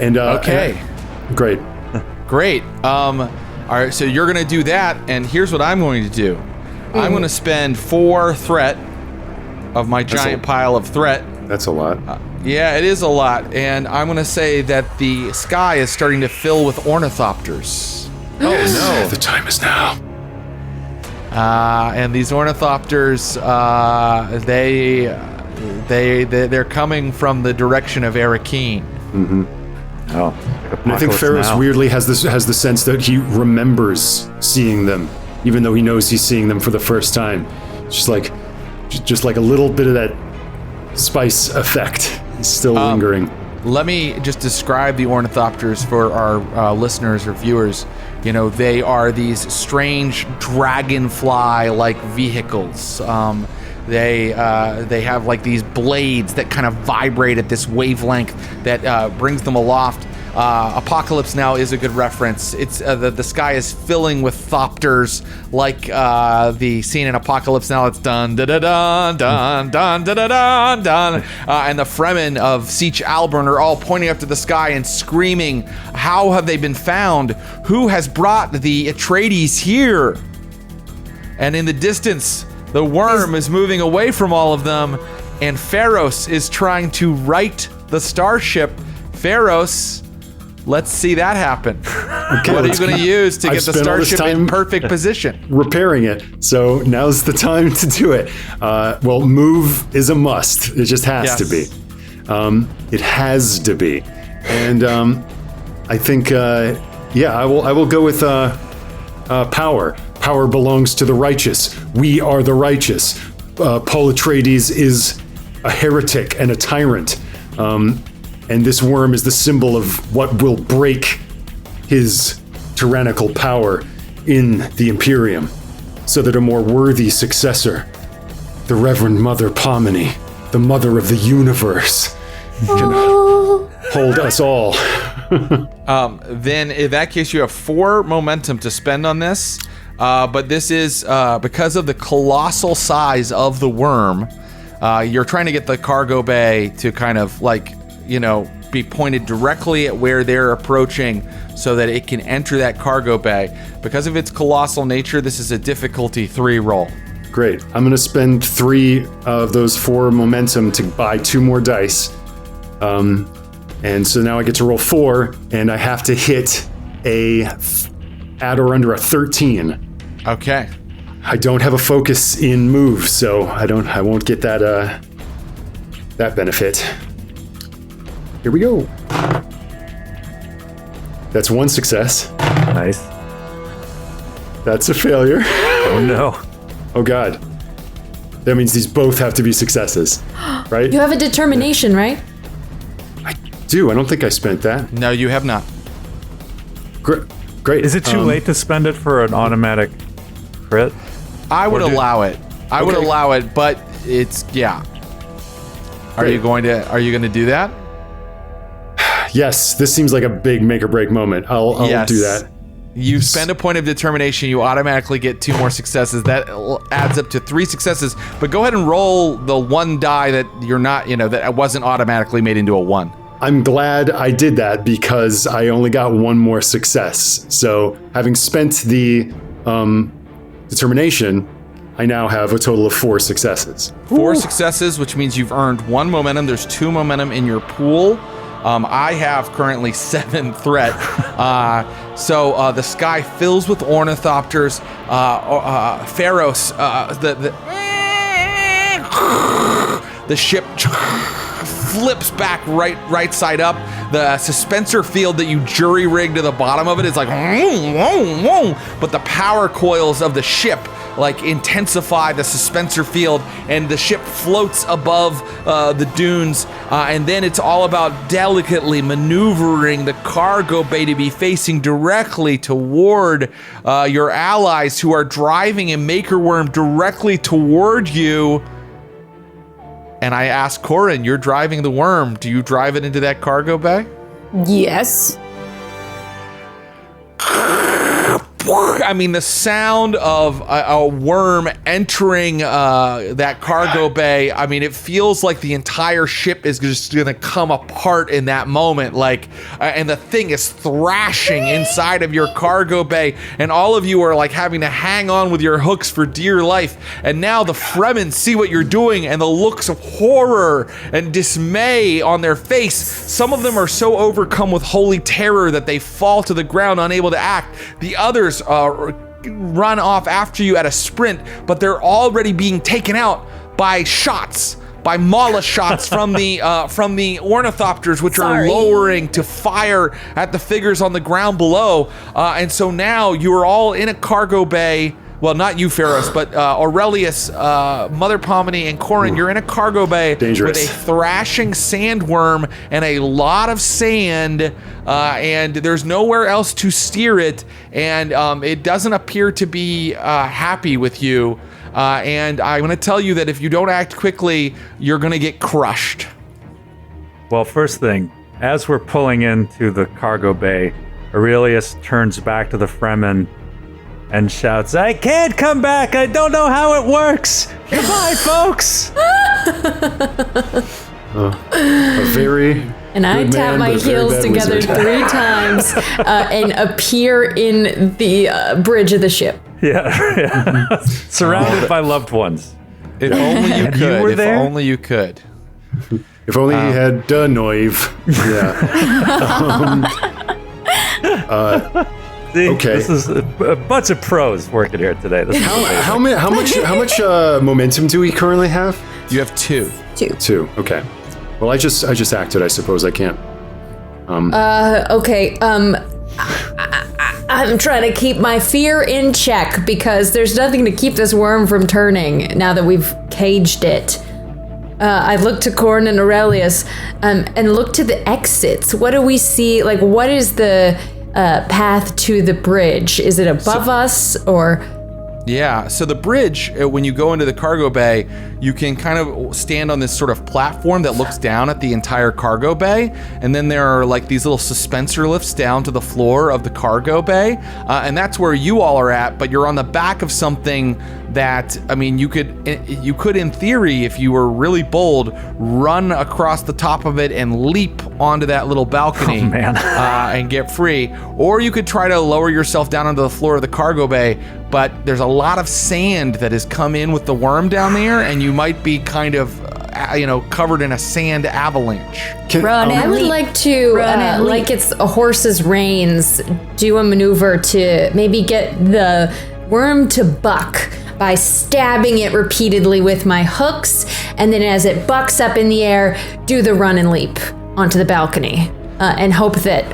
And Okay. Great. Great. All right, so you're going to do that, and here's what I'm going to do. I'm going to spend 4 threat of my giant pile of threat. That's a lot. Yeah, it is a lot, and I'm going to say that the sky is starting to fill with ornithopters. No, the time is now. And these ornithopters, they're coming from the direction of Arakeen. Oh, And I think Pharos weirdly has the sense that he remembers seeing them, even though he knows he's seeing them for the first time. Just like a little bit of that spice effect is still lingering. Let me just describe the ornithopters for our listeners or viewers. You know, they are these strange dragonfly-like vehicles. They have like these blades that kind of vibrate at this wavelength that brings them aloft. Apocalypse Now is a good reference. It's the sky is filling with thopters, like the scene in Apocalypse Now. It's dun da da dun dun dun da da dun dun, and the Fremen of Siege Alburn are all pointing up to the sky and screaming, "How have they been found? Who has brought the Atreides here?" And in the distance, the worm is moving away from all of them, and Pharos is trying to right the starship. Pharos, let's see that happen. Okay, What are you going to use to I've get the spent all this starship in time perfect position? repairing it, so now's the time to do it. Well, move is a must. It just has to be. It has to be, and I think, I will go with power. Power belongs to the righteous. We are the righteous. Paul Atreides is a heretic and a tyrant, and this worm is the symbol of what will break his tyrannical power in the Imperium, so that a more worthy successor, the Reverend Mother Pomini, the mother of the universe, can hold us all. Then in that case, you have 4 momentum to spend on this. But this is because of the colossal size of the worm. You're trying to get the cargo bay to kind of be pointed directly at where they're approaching so that it can enter that cargo bay. Because of its colossal nature, this is a difficulty 3 roll. Great. I'm going to spend 3 of those 4 momentum to buy 2 more dice. And so now I get to roll 4, and I have to hit at or under a 13. Okay. I don't have a focus in move, so I won't get that benefit. Here we go. That's 1 success. Nice. That's a failure. Oh no. Oh god. That means these both have to be successes, right? You have a determination, right? I do. I don't think I spent that. No, you have not. Great. Is it too late to spend it for an automatic crit? I would allow it. I would Okay. allow it, but it's Are you going to do that? Yes, this seems like a big make or break moment. I'll Yes. do that. You spend a point of determination, you automatically get 2 more successes. That adds up to 3 successes. But go ahead and roll the 1 die that you're not, that wasn't automatically made into a 1. I'm glad I did that because I only got one more success. So having spent the determination, I now have a total of 4 successes. 4 successes, which means you've earned 1 momentum. There's 2 momentum in your pool. I have currently 7 threat. So the sky fills with ornithopters. Pharos, the ship flips back right side up. The suspensor field that you jury rigged to the bottom of it is like, but the power coils of the ship like intensify the suspensor field, and the ship floats above the dunes, and then it's all about delicately maneuvering the cargo bay to be facing directly toward your allies who are driving a Maker Worm directly toward you. And I asked Corin, you're driving the worm. Do you drive it into that cargo bay? Yes. I mean, the sound of a worm entering that cargo bay, I mean, it feels like the entire ship is just going to come apart in that moment. Like, and the thing is thrashing inside of your cargo bay, and all of you are like having to hang on with your hooks for dear life. And now the Fremen see what you're doing, and the looks of horror and dismay on their face. Some of them are so overcome with holy terror that they fall to the ground, unable to act. The others run off after you at a sprint, but they're already being taken out by shots, by Mala shots from the ornithopters, which are lowering to fire at the figures on the ground below. And so now you are all in a cargo bay. Well, not you, Pharos, but Aurelius, Mother Pomini, and Corin, you're in a cargo bay with a thrashing sandworm and a lot of sand, and there's nowhere else to steer it, and it doesn't appear to be happy with you. And I'm going to tell you that if you don't act quickly, you're going to get crushed. Well, first thing, as we're pulling into the cargo bay, Aurelius turns back to the Fremen and shouts, "I can't come back! I don't know how it works! Goodbye, folks!" A very And I good tap man, my but a very heels bad together wizard. 3 times and appear in the bridge of the ship. Yeah. Surrounded by loved ones. If only you could. were If there? only you could. If only he had Noive. Yeah. See, Okay. This is a bunch of pros working here today. This is How much momentum do we currently have? You have 2. 2. Okay. Well, I just acted. I suppose I can't. Okay, I'm trying to keep my fear in check because there's nothing to keep this worm from turning now that we've caged it. I look to Corin and Aurelius and look to the exits. What do we see? Like, what is the path to the bridge? Is it above us or? Yeah, so the bridge, when you go into the cargo bay, you can kind of stand on this sort of platform that looks down at the entire cargo bay, and then there are like these little suspensor lifts down to the floor of the cargo bay, and that's where you all are at, but you're on the back of something that, I mean, you could in theory, if you were really bold, run across the top of it and leap onto that little balcony and get free, or you could try to lower yourself down onto the floor of the cargo bay, but there's a lot of sand that has come in with the worm down there, and you might be kind of, covered in a sand avalanche. I would like to, like it's a horse's reins, do a maneuver to maybe get the worm to buck by stabbing it repeatedly with my hooks, and then as it bucks up in the air, do the run and leap onto the balcony, and hope that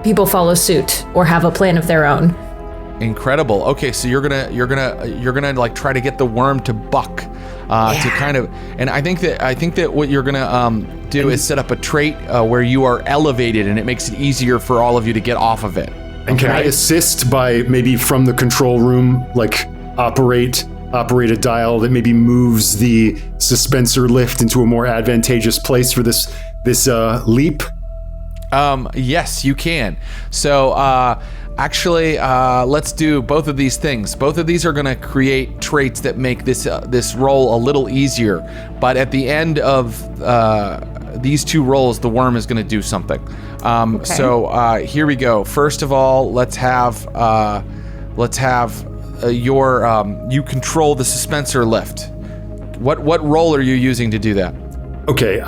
people follow suit or have a plan of their own. Incredible. Okay, so you're gonna like try to get the worm to buck, to kind of, and I think that what you're gonna do is set up a trait where you are elevated, and it makes it easier for all of you to get off of it. And can I assist by maybe from the control room, like operate a dial that maybe moves the suspensor lift into a more advantageous place for this leap? Yes, you can. So actually, let's do both of these things. Both of these are going to create traits that make this roll a little easier. But at the end of these two rolls, the worm is going to do something. So here we go. First of all, let's have your you control the suspensor lift. What roll are you using to do that? Okay,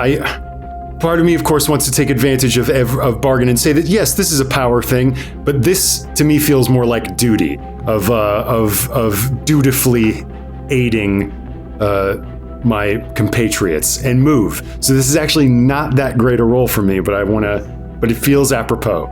part of me, of course, wants to take advantage of bargain and say that yes, this is a power thing, but this to me feels more like duty of dutifully aiding my compatriots and move. So this is actually not that great a roll for me, but it feels apropos.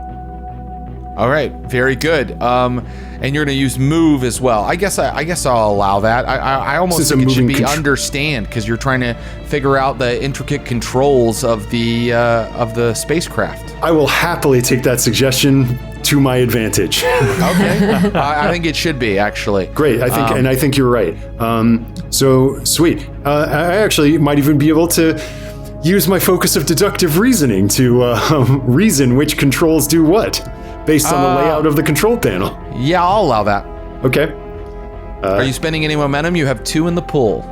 All right, very good. And you're going to use move as well. I guess I'll allow that. I almost think it should be understand, because you're trying to figure out the intricate controls of the spacecraft. I will happily take that suggestion to my advantage. Okay, I think it should be actually. Great, I think you're right. So sweet. I actually might even be able to use my focus of deductive reasoning to reason which controls do what, based on the layout of the control panel. Yeah, I'll allow that. Okay. Are you spending any momentum? You have 2 in the pool.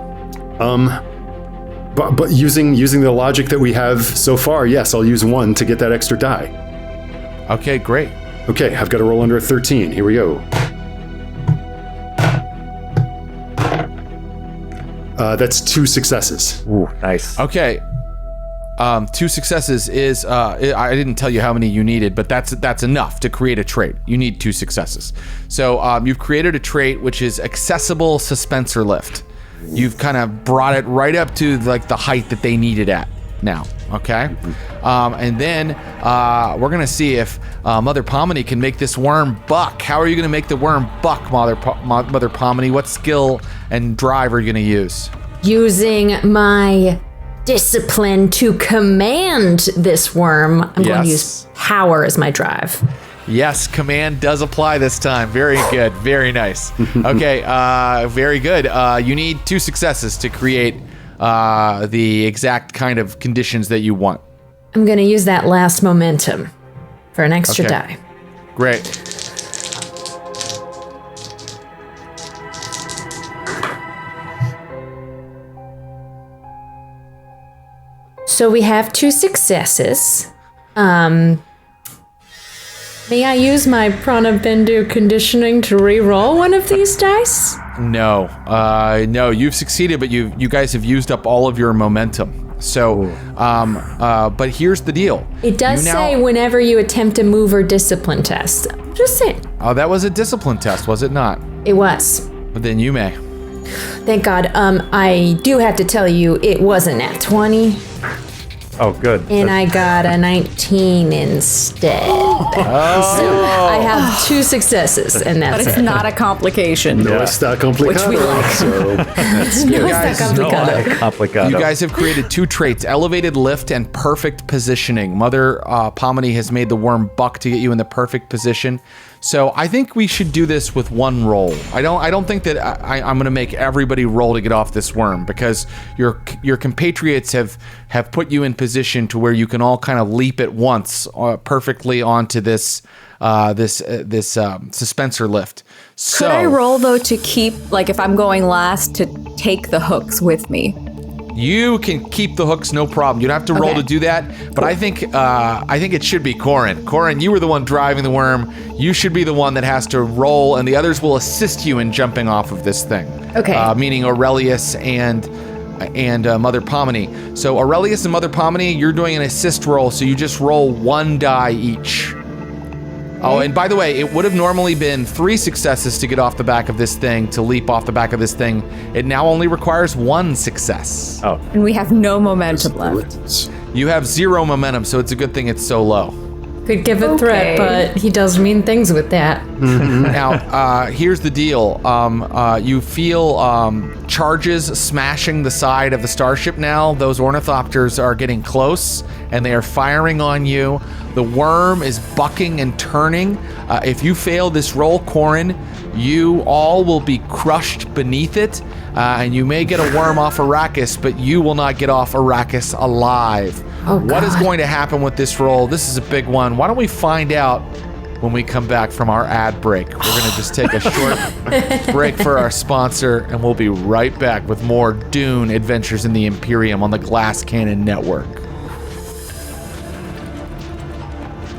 But using the logic that we have so far, yes, I'll use 1 to get that extra die. Okay, great. Okay, I've got to roll under a 13. Here we go. That's 2 successes. Ooh, nice. Okay. 2 successes is I didn't tell you how many you needed, but that's enough to create a trait. You need 2 successes. So you've created a trait which is accessible suspensor lift. You've kind of brought it right up to like the height that they need it at now. Okay, and then we're gonna see if Mother Pomini can make this worm buck. How are you gonna make the worm buck, Mother Pomini? What skill and drive are you gonna use? Using my discipline to command this worm, I'm going to use power as my drive. Yes, command does apply this time. Very good. Very nice. Okay, very good. You need 2 successes to create the exact kind of conditions that you want. I'm going to use that last momentum for an extra die. Great. So we have 2 successes. May I use my Prana Bindu conditioning to re-roll one of these dice? No, you've succeeded, but you guys have used up all of your momentum. So, but here's the deal. It does say whenever you attempt a move or discipline test. Just saying. Oh, that was a discipline test, was it not? It was. But then you may. Thank God. I do have to tell you, it wasn't at 20. Oh, good. And I got a 19 instead. So I have 2 successes, and that's it. But it's not a complication. No está complicado. Which we like. So that's No good. está complicado. You guys have created 2 traits: elevated lift and perfect positioning. Mother Pomini has made the worm buck to get you in the perfect position. So I think we should do this with 1 roll. I don't think that I'm going to make everybody roll to get off this worm, because your compatriots have put you in position to where you can all kind of leap at once perfectly onto this suspensor lift. So, Could I roll though to keep, like if I'm going last, to take the hooks with me? You can keep the hooks, no problem. You don't have to roll to do that. But I think it should be Corin. Corin, you were the one driving the worm. You should be the one that has to roll, and the others will assist you in jumping off of this thing. Okay. Meaning Aurelius and Mother Pomini. So Aurelius and Mother Pomini, you're doing an assist roll, so you just roll 1 die each. Oh, and by the way, it would have normally been 3 successes to get off the back of this thing, to leap off the back of this thing. It now only requires 1 success. Oh. And we have no momentum left. You have 0 momentum, so it's a good thing it's so low. Could give a threat, but he does mean things with that. Now, here's the deal. You feel charges smashing the side of the starship now. Those ornithopters are getting close, and they are firing on you. The worm is bucking and turning. If you fail this roll, Corin, you all will be crushed beneath it, and you may get a worm off Arrakis, but you will not get off Arrakis alive. Oh, what is God. going to happen with this roll? This is a big one. Why don't we find out when we come back from our ad break? We're going to just take a short break for our sponsor, and we'll be right back with more Dune Adventures in the Imperium on the Glass Cannon Network.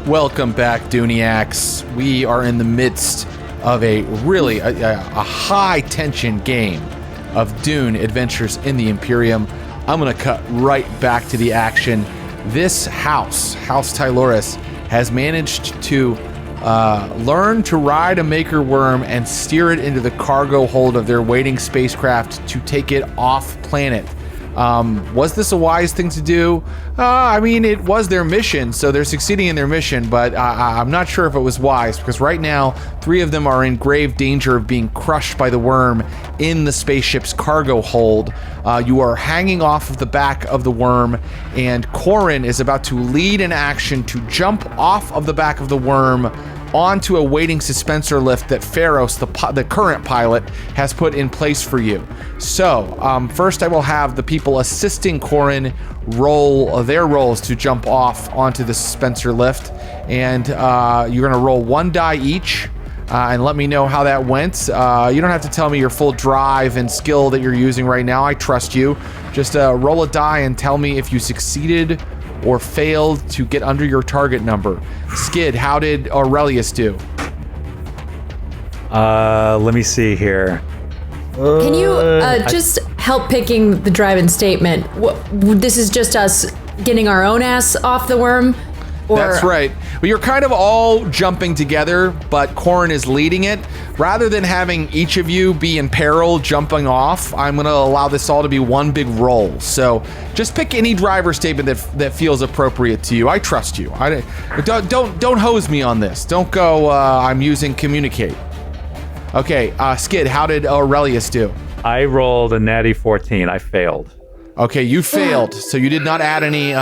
Welcome back, Duniacs. We are in the midst of a really a high-tension game of Dune Adventures in the Imperium. I'm going to cut right back to the action. This House Tyloris, has managed to learn to ride a Maker Worm and steer it into the cargo hold of their waiting spacecraft to take it off planet. Was this a wise thing to do? I mean, it was their mission, so they're succeeding in their mission, but I'm not sure if it was wise, because right now, 3 of them are in grave danger of being crushed by the worm in the spaceship's cargo hold. You are hanging off of the back of the worm, and Corin is about to lead an action to jump off of the back of the worm onto a waiting suspensor lift that Pharos, the current pilot, has put in place for you. So, first I will have the people assisting Corin roll their rolls to jump off onto the suspensor lift, and you're going to roll 1 die each, and let me know how that went. You don't have to tell me your full drive and skill that you're using right now. I trust you. Just roll a die and tell me if you succeeded or failed to get under your target number. Skid, how did Aurelius do? Let me see here. Can you just help picking the drive-in statement? This is just us getting our own ass off the worm? Or... That's right. Well, you're kind of all jumping together, but Corin is leading it. Rather than having each of you be in peril jumping off, I'm going to allow this all to be one big roll. So just pick any driver statement that feels appropriate to you. I trust you. Don't hose me on this. Don't go, I'm using communicate. Okay, Skid, how did Aurelius do? I rolled a natty 14. I failed. Okay, you failed, so you did not add any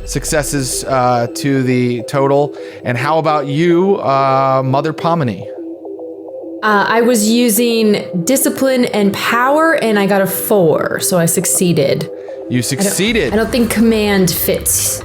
successes to the total. And how about you, Mother Pomini? I was using discipline and power, and I got a 4, so I succeeded. You succeeded. I don't think command fits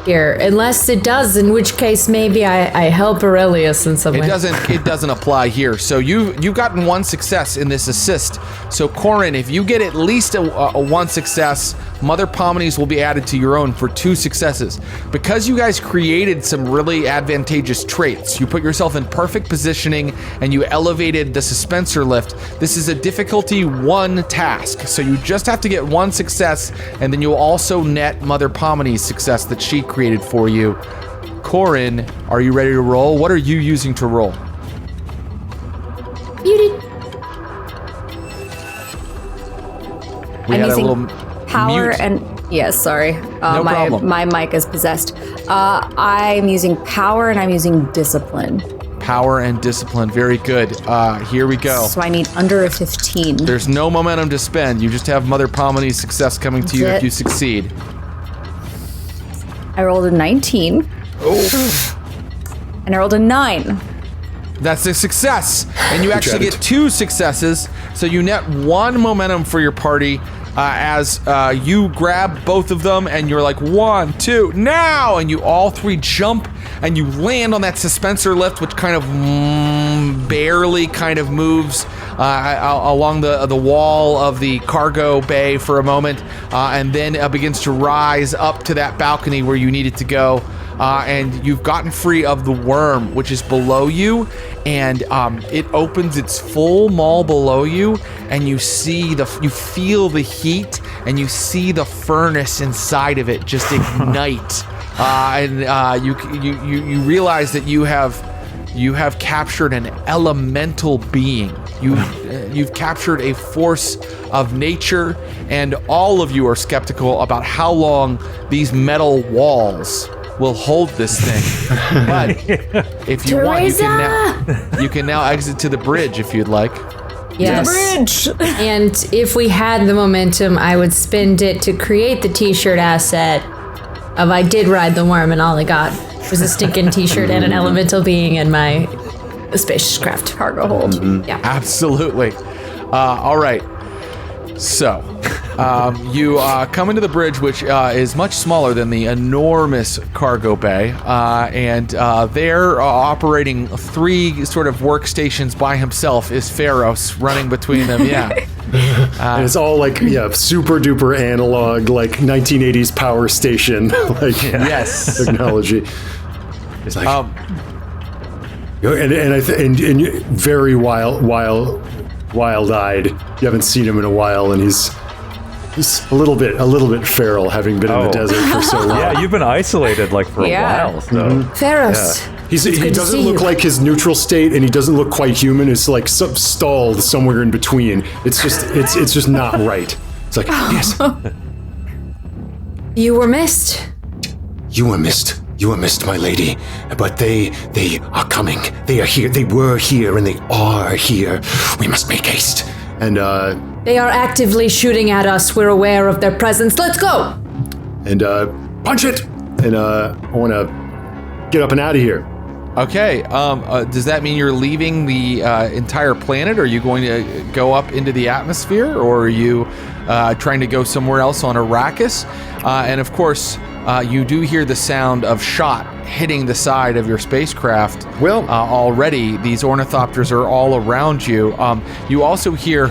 here, unless it does, in which case maybe I help Aurelius in some way. It doesn't apply here. So you've gotten 1 success in this assist. So Corin, if you get at least a 1 success, Mother Pomini's will be added to your own for 2 successes. Because you guys created some really advantageous traits, you put yourself in perfect positioning and you elevated the suspensor lift. This is a difficulty 1 task. So you just have to get 1 success, and then you'll also net Mother Pomini's success that she created for you. Corin, are you ready to roll? What are you using to roll? Beauty. We had a little power mute. and yes, sorry. No problem. My mic is possessed. I'm using power and I'm using discipline. Power and discipline. Very good. Here we go. So I need under a 15. There's no momentum to spend. You just have Mother Pomini's success coming to you if you succeed. I rolled a 19. Oh. And I rolled a 9. That's a success. And you actually get 2 successes. So you net 1 momentum for your party as you grab both of them and you're like, 1, 2, now! And you all 3 jump and you land on that suspensor lift, which kind of barely kind of moves along the wall of the cargo bay for a moment, and then begins to rise up to that balcony where you need it to go. And you've gotten free of the worm, which is below you, and it opens its full maw below you, and you feel the heat, and you see the furnace inside of it just ignite, and you realize that you have captured an elemental being. You've captured a force of nature, and all of you are skeptical about how long these metal walls will hold this thing. But if you want, you can now exit to the bridge if you'd like. Yes. The bridge! And if we had the momentum, I would spend it to create the t-shirt asset of I did ride the worm and all I got was a stinking t-shirt and an elemental being in my spacecraft cargo hold. Mm-hmm. Yeah. Absolutely. All right. So, you come into the bridge, which is much smaller than the enormous cargo bay, and there, operating 3 sort of workstations by himself, is Pharos running between them. Yeah. And it's all like, super duper analog, like 1980s power station, like yes, technology. It's like, and very wild-eyed. You haven't seen him in a while, and he's a little bit feral, having been in the desert for so long. Yeah, you've been isolated like for a while. So. Pharaohs. Yeah. He doesn't look like his neutral state, and he doesn't look quite human. It's like stalled somewhere in between. It's just not right. It's like, yes. You were missed. You were missed. You were missed, my lady. But they are coming. They are here. They were here, and they are here. We must make haste. And they are actively shooting at us. We're aware of their presence. Let's go. And punch it. And I want to get up and out of here. Okay. Does that mean you're leaving the entire planet? Are you going to go up into the atmosphere, or are you trying to go somewhere else on Arrakis? And of course, you do hear the sound of shot hitting the side of your spacecraft. Well, already these ornithopters are all around you. You also hear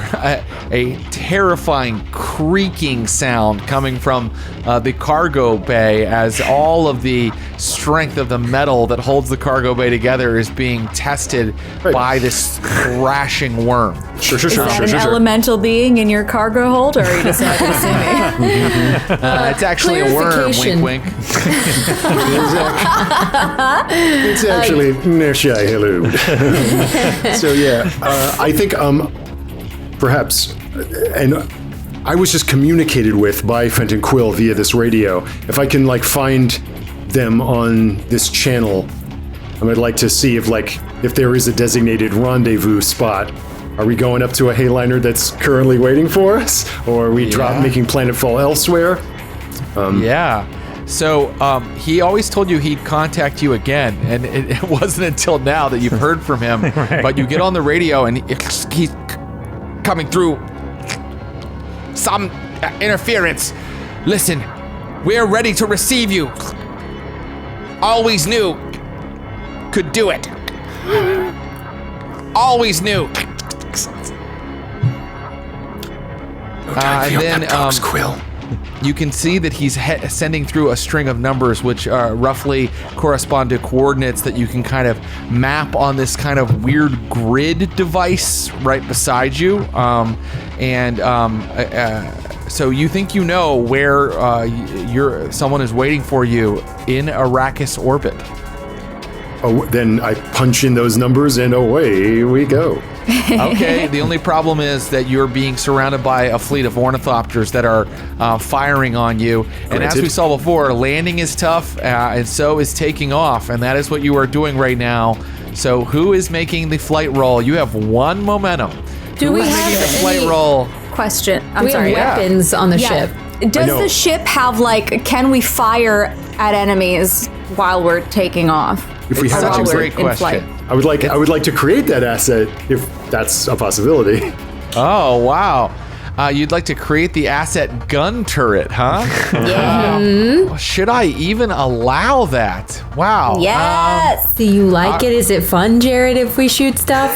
a terrifying creaking sound coming from the cargo bay as all of the strength of the metal that holds the cargo bay together is being tested by this crashing worm. Is that an elemental being in your cargo hold, or are you just happy to see me? It's actually a worm, wink, wink. It's actually Naish, hello. So yeah, I think perhaps, and I was just communicated with by Fenton Quill via this radio. If I can find them on this channel, I would like to see if there is a designated rendezvous spot. Are we going up to a Hayliner that's currently waiting for us, or are we making planetfall elsewhere? Yeah. So he always told you he'd contact you again, and it wasn't until now that you've heard from him. Right. But you get on the radio, and he's coming through. Some interference. Listen, we're ready to receive you. Always knew could do it. Always knew. And then Quill. You can see that he's sending through a string of numbers which roughly correspond to coordinates that you can kind of map on this kind of weird grid device right beside you. So you think you know where someone is waiting for you in Arrakis orbit. Oh, then I punch in those numbers and away we go. Okay, the only problem is that you're being surrounded by a fleet of ornithopters that are firing on you. And as we saw before, landing is tough, and so is taking off, and that is what you are doing right now. So who is making the flight roll? You have one momentum. Do we have making the flight roll? Question. We have weapons on the ship. Does the ship have can we fire at enemies while we're taking off? If we have such a great question. I would like to create that asset if that's a possibility. Oh, wow. You'd like to create the asset gun turret, huh? Yeah. Should I even allow that? Wow. Yes. Do you like it? Is it fun, Jared, if we shoot stuff?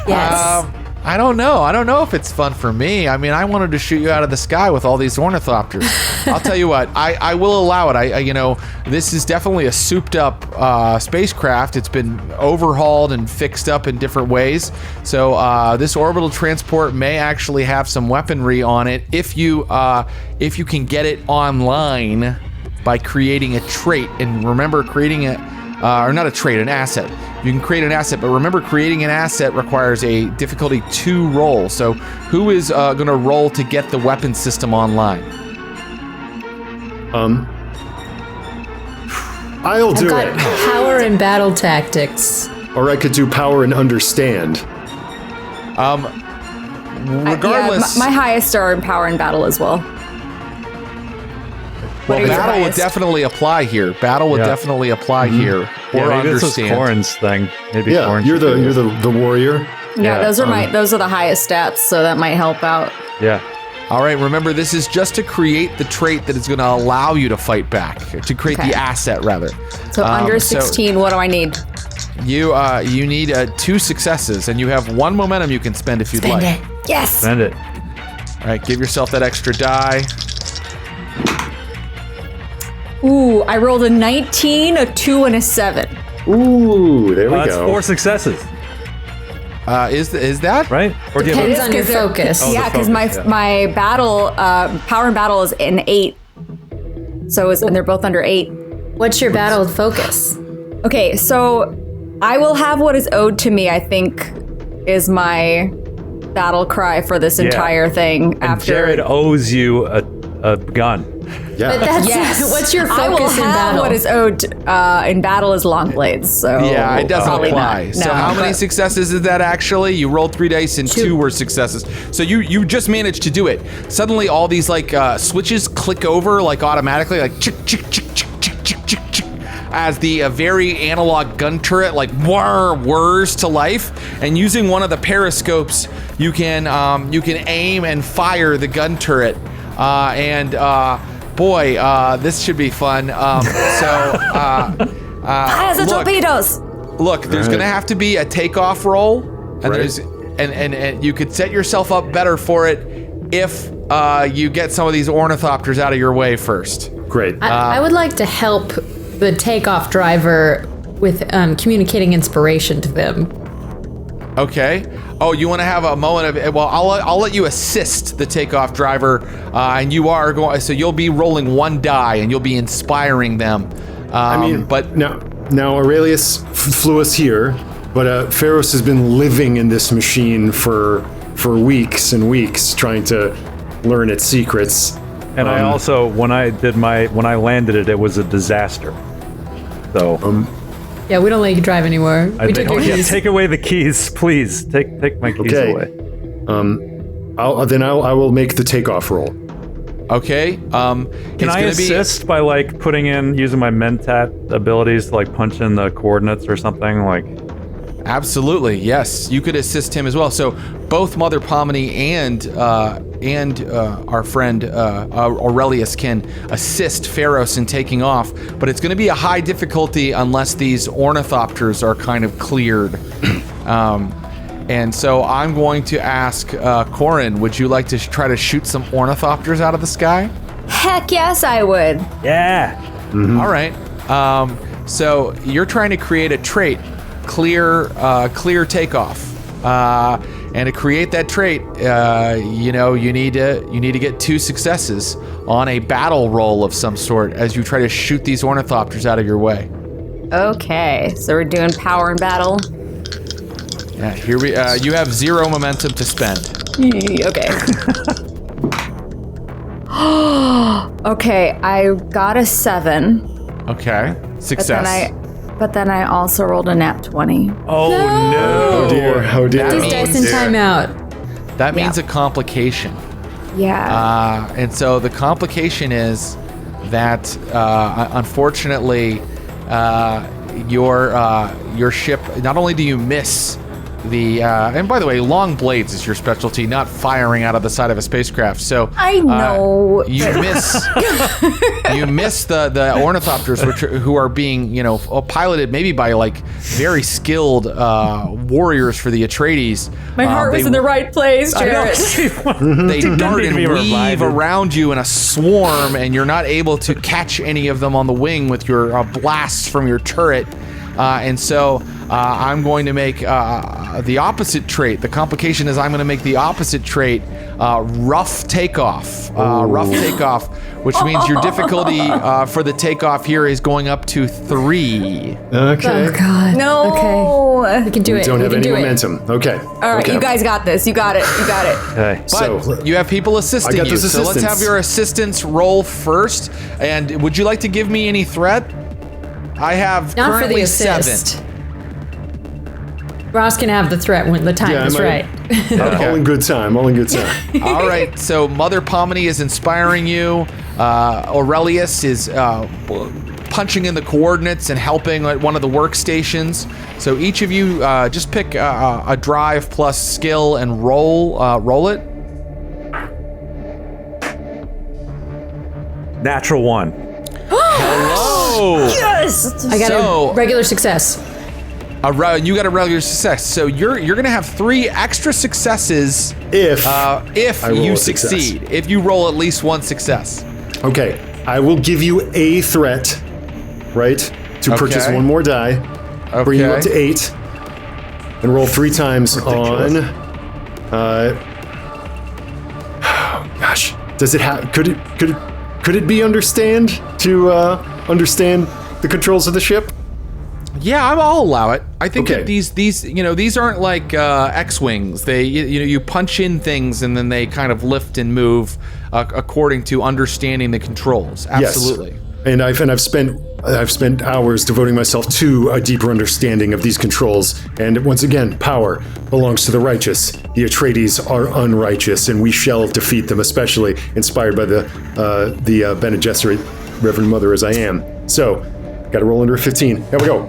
Yes. I don't know. I don't know if it's fun for me. I mean, I wanted to shoot you out of the sky with all these ornithopters. I'll tell you what. I will allow it. This is definitely a souped-up spacecraft. It's been overhauled and fixed up in different ways. So this orbital transport may actually have some weaponry on it if you can get it online by creating a trait. And remember, creating an asset. You can create an asset, but remember, creating an asset requires a difficulty 2 roll. So who is going to roll to get the weapon system online? I'll do it. Power and battle tactics. Or I could do power and understand. Regardless, my highest are in power and battle as well. Well, battle would definitely apply here. Definitely apply here. Or maybe understand. This is Corrin's thing. Maybe you're the warrior. Yeah, those are the highest stats, so that might help out. Yeah. All right, remember, this is just to create the trait that is going to allow you to fight back, to create the asset, rather. So under 16, what do I need? You need 2 successes, and you have 1 momentum you can spend if you'd like. Spend it. Yes. Spend it. All right, give yourself that extra die. Ooh, I rolled a 19, a 2, and a 7. Ooh, there we That's go. 4 successes, Is that right? Or do you Depends have on your focus. Oh, the Yeah, because focus, yeah. my battle power and battle is an 8. So and they're both under 8. What's your battle focus? Okay, so I will have what is owed to me, I think, is my battle cry for this entire thing. And After Jared owes you a gun. Yeah. But that's Yes. what's your I will focus in have battle? what is owed in battle is long blades. So Yeah, it doesn't probably apply. not. So No, how many but- successes is that actually? You rolled 3 dice and 2 were successes. So you just managed to do it. Suddenly all these like switches click over like automatically, like chick chick chick chick chick chick chick chick, as the very analog gun turret like whirs to life. And using one of the periscopes, you can aim and fire the gun turret. Boy, this should be fun. Fire the look, torpedoes! Look, there's gonna have to be a takeoff roll, and Right. there's and you could set yourself up better for it if you get some of these ornithopters out of your way first. Great. I would like to help the takeoff driver with communicating inspiration to them. Okay. Oh, you want to have a moment of well? I'll let you assist the takeoff driver, and you are going. So you'll be rolling 1 die, and you'll be inspiring them. But now Aurelius flew us here, but Pharos has been living in this machine for weeks and weeks, trying to learn its secrets. And I also, when I landed it, it was a disaster. So Yeah, we don't let you drive anymore. We took your keys. take away the keys, please. Take my keys Okay. away. I will make the takeoff roll. okay. Can I assist by like using my Mentat abilities to like punch in the coordinates or something like? Absolutely, yes. You could assist him as well. So both Mother Pomini and our friend Aurelius can assist Pharos in taking off, but it's going to be a high difficulty unless these ornithopters are kind of cleared. And so I'm going to ask Corin, would you like to try to shoot some ornithopters out of the sky? Heck yes, I would. Yeah. All right. So you're trying to create a trait, clear takeoff, and to create that trait, you need to get 2 successes on a battle roll of some sort as you try to shoot these ornithopters out of your way. Okay, so we're doing power and battle. Yeah, here we. You have 0 momentum to spend. Okay. Okay, I got a 7. Okay, success. But then I also rolled a nat 20. Oh no! Oh dear, oh dear. These dice in timeout. That means a complication. Yeah. And so the complication is that unfortunately your ship, not only do you miss the and by the way, long blades is your specialty, not firing out of the side of a spacecraft. So I know. you miss the ornithopters, who are being piloted maybe by like very skilled warriors for the Atreides. My heart was in the right place, Jared. They dart need and to be weave revived. around you in a swarm, and you're not able to catch any of them on the wing with your blasts from your turret. And so I'm going to make the opposite trait. The complication is I'm going to make the opposite trait rough takeoff. Rough takeoff, which means your difficulty for the takeoff here is going up to 3. Okay. Oh God. No. Okay. We can do it. Don't we have can any do it. momentum. Okay. All right, okay. you guys got this. You got it. You got it. Okay. But So you have people assisting I got you. those So let's have assistants. your assistants roll first. And would you like to give me any threat? I have Not for currently the 7. assist. Ross can have the threat when the time Yeah, is I right. all in good time. All in good time. All right, so Mother Pomini is inspiring you. Aurelius is punching in the coordinates and helping at one of the workstations. So each of you just pick a drive plus skill and roll it. Natural 1. Hello. Yes. I got So- a regular success. You got a regular success. So you're gonna have 3 extra successes If if I roll you a success. succeed. If you roll at least 1 success. okay, I will give you a threat, right, to purchase Okay. 1 more die. bring you up to 8, and roll 3 times on. Gosh, does it have? Could it be understand to understand the controls of the ship? Yeah, I'll allow it. I think that these aren't like X-wings. They you punch in things and then they kind of lift and move according to understanding the controls. Absolutely. Yes. And I've spent hours devoting myself to a deeper understanding of these controls. And once again, power belongs to the righteous. The Atreides are unrighteous, and we shall defeat them. Especially inspired by the Bene Gesserit, Reverend Mother as I am. So, got to roll under a 15. Here we go.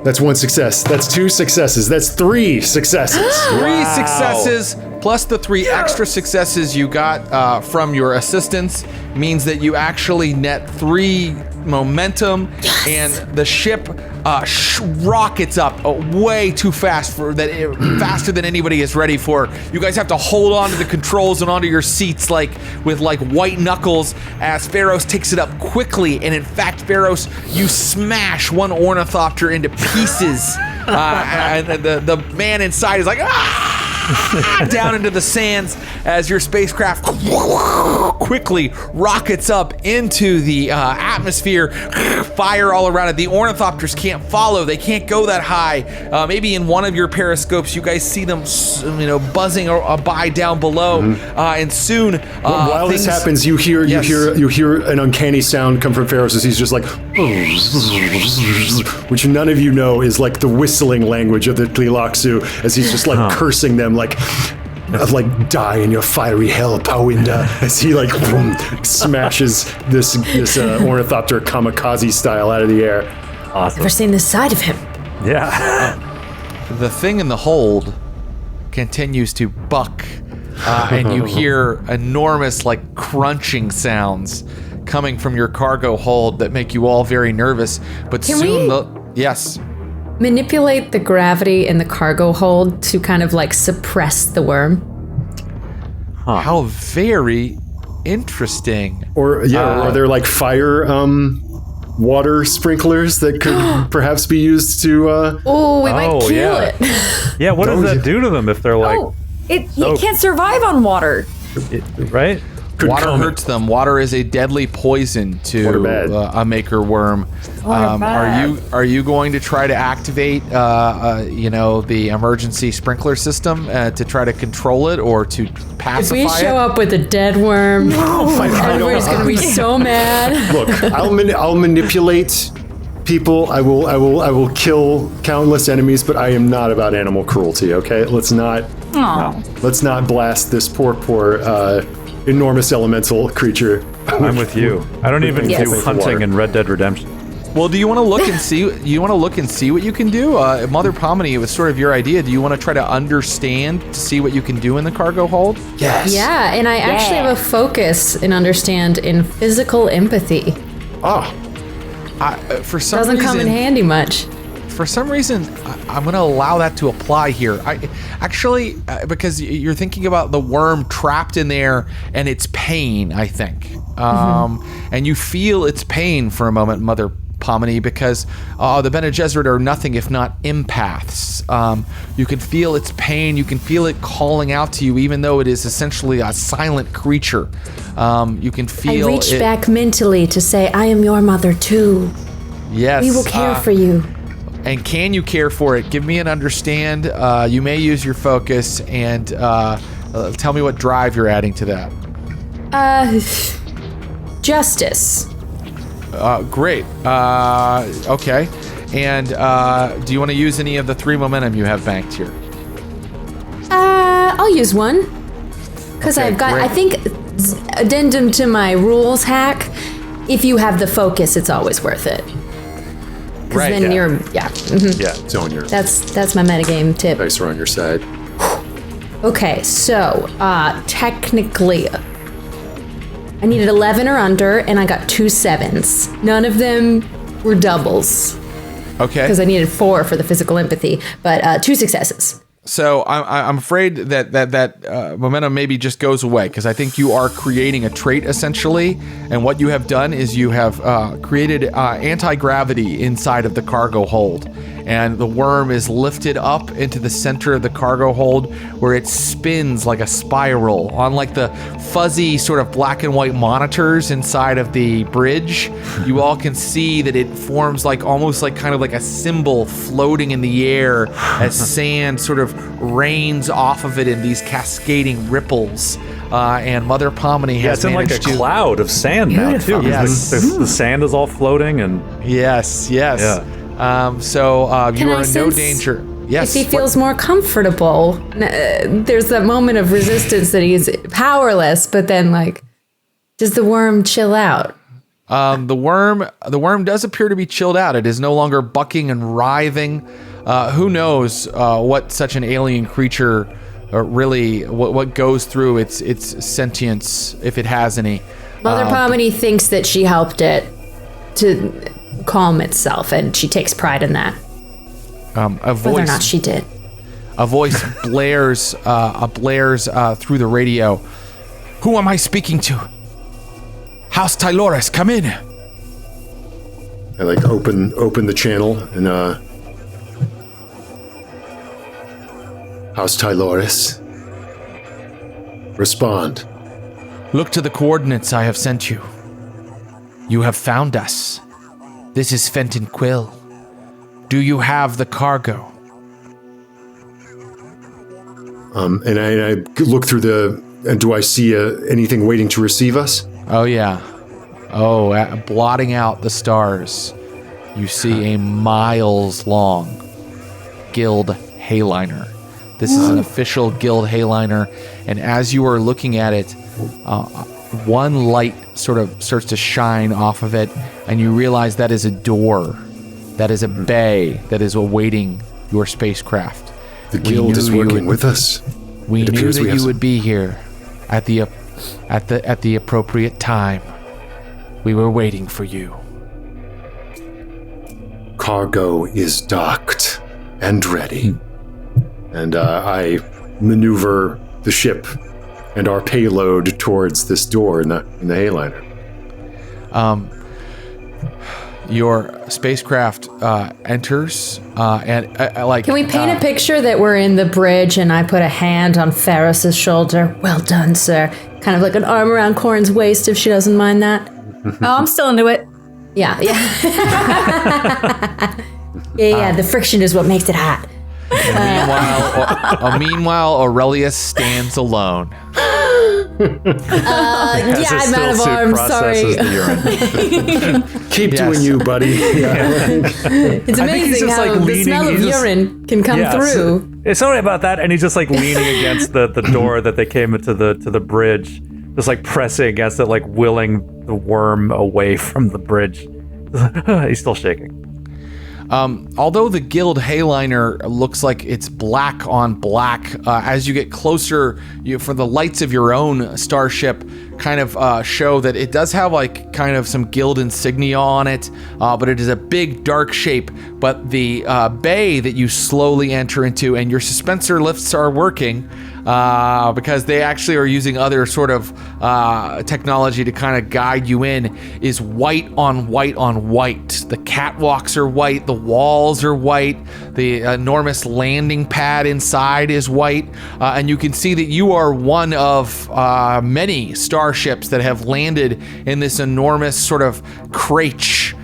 That's 1 success. That's 2 successes. That's 3 successes. 3 successes plus the 3 extra successes you got from your assistants means that you actually net 3 momentum, and the ship rockets up way too fast faster than anybody is ready for. You guys have to hold on to the controls and onto your seats with white knuckles as Pharos takes it up quickly. And in fact, Pharos, you smash one ornithopter into pieces, and the man inside is like down into the sands as your spacecraft quickly rockets up into the atmosphere. Fire all around it. The ornithopters can't follow. They can't go that high. Maybe in one of your periscopes, you guys see them, buzzing by down below. And soon, while this happens, you hear an uncanny sound come from Pharos as he's just like, which none of you know is like the whistling language of the Tlilaxu, as he's just like cursing them like die in your fiery hell, Pawinda, as he smashes this ornithopter kamikaze style out of the air. Awesome. Never seen this side of him. Yeah. The thing in the hold continues to buck, and you hear enormous crunching sounds coming from your cargo hold that make you all very nervous. But yes. Manipulate the gravity in the cargo hold to kind of suppress the worm. How very interesting. Or are there fire water sprinklers that could perhaps be used to we might kill it. Yeah, what does that do to them if they're it can't survive on water. Right? Water hurts them. Water is a deadly poison to a maker worm. Are you going to try to activate the emergency sprinkler system to try to control it or to pacify it? If we show up with a dead worm, everybody's going to be so mad. Look, I'll manipulate people. I will kill countless enemies, but I am not about animal cruelty. Okay, let's not blast this poor enormous elemental creature. I'm with you. I don't even do hunting in Red Dead Redemption. Well, do you want to look and see? You want to look and see what you can do? Mother Pomini, it was sort of your idea. Do you want to try to understand to see what you can do in the cargo hold? Yes. Yeah, and I actually have a focus and understand in physical empathy. For some doesn't reason, come in handy much. For some reason, I'm going to allow that to apply here. Because you're thinking about the worm trapped in there and its pain, I think. And you feel its pain for a moment, Mother Pomini, because the Bene Gesserit are nothing if not empaths. You can feel its pain. You can feel it calling out to you, even though it is essentially a silent creature. You can feel I reached back mentally to say, I am your mother too. Yes. We will care for you. And can you care for it? Give me an understand. You may use your focus, and tell me what drive you're adding to that. Justice. Great. Okay. And do you want to use any of the 3 momentum you have banked here? I'll use one. Because Okay, I've got, great. I think, addendum to my rules hack, if you have the focus, it's always worth it. Right. Then you're, Yeah, it's on your That's my metagame tip. dice are on your side. Okay, so technically, I needed 11 or under, and I got 2 7s. None of them were doubles Okay. because I needed 4 for the physical empathy, but 2 successes. So I'm afraid that momentum maybe just goes away, because I think you are creating a trait essentially, and what you have done is you have created anti-gravity inside of the cargo hold, and the worm is lifted up into the center of the cargo hold, where it spins like a spiral on like the fuzzy sort of black and white monitors inside of the bridge. You all can see that it forms like almost like kind of like a symbol floating in the air as sand sort of rains off of it in these cascading ripples. And Mother Pomini has it's in like a cloud of sand now too. Yes. The sand is all floating and yes. Yeah. You are in no danger. Yes. If he feels more comfortable, there's that moment of resistance that he's powerless, but then like, does the worm chill out? The worm does appear to be chilled out. It is no longer bucking and writhing. Who knows what such an alien creature really what goes through its sentience, if it has any. Mother Pomini thinks that she helped it to calm itself, and she takes pride in that. Whether or not she did. A voice blares through the radio. Who am I speaking to? House Tylores, come in. I like open the channel and House Tylores. Respond. Look to the coordinates I have sent you. You have found us. This is Fenton Quill. Do you have the cargo? And I look through and do I see anything waiting to receive us? Oh, yeah. Oh, blotting out the stars, you see a miles-long Guild Hayliner. This is an official Guild Hayliner, and as you are looking at it, one light sort of starts to shine off of it, and you realize that is a door. That is a bay that is awaiting your spacecraft. The Guild is working with us. We knew that you would be here at the appropriate time. We were waiting for you. Cargo is docked and ready. And I maneuver the ship and our payload towards this door in the Hayliner. Your spacecraft enters, and like. Can we paint a picture that we're in the bridge and I put a hand on Ferris's shoulder? Well done, sir. Kind of like an arm around Corin's waist, if she doesn't mind that. Oh, I'm still into it. Yeah. Yeah. The friction is what makes it hot. Meanwhile, Aurelius stands alone. I'm out of arms. Sorry. Keep doing you, buddy. It's amazing how the smell of urine can come through. It's sorry about that, and he's just like leaning against the door that they came into the bridge, just like pressing against it, like willing the worm away from the bridge. He's still shaking. Although the Guild Hayliner looks like it's black on black, as you get closer, for the lights of your own starship kind of show that it does have like kind of some Guild insignia on it, but it is a big dark shape. But the bay that you slowly enter into, and your suspensor lifts are working, because they actually are using other sort of technology to kind of guide you in, is white on white on white. The catwalks are white, the walls are white, the enormous landing pad inside is white, and you can see that you are one of many starships that have landed in this enormous sort of crate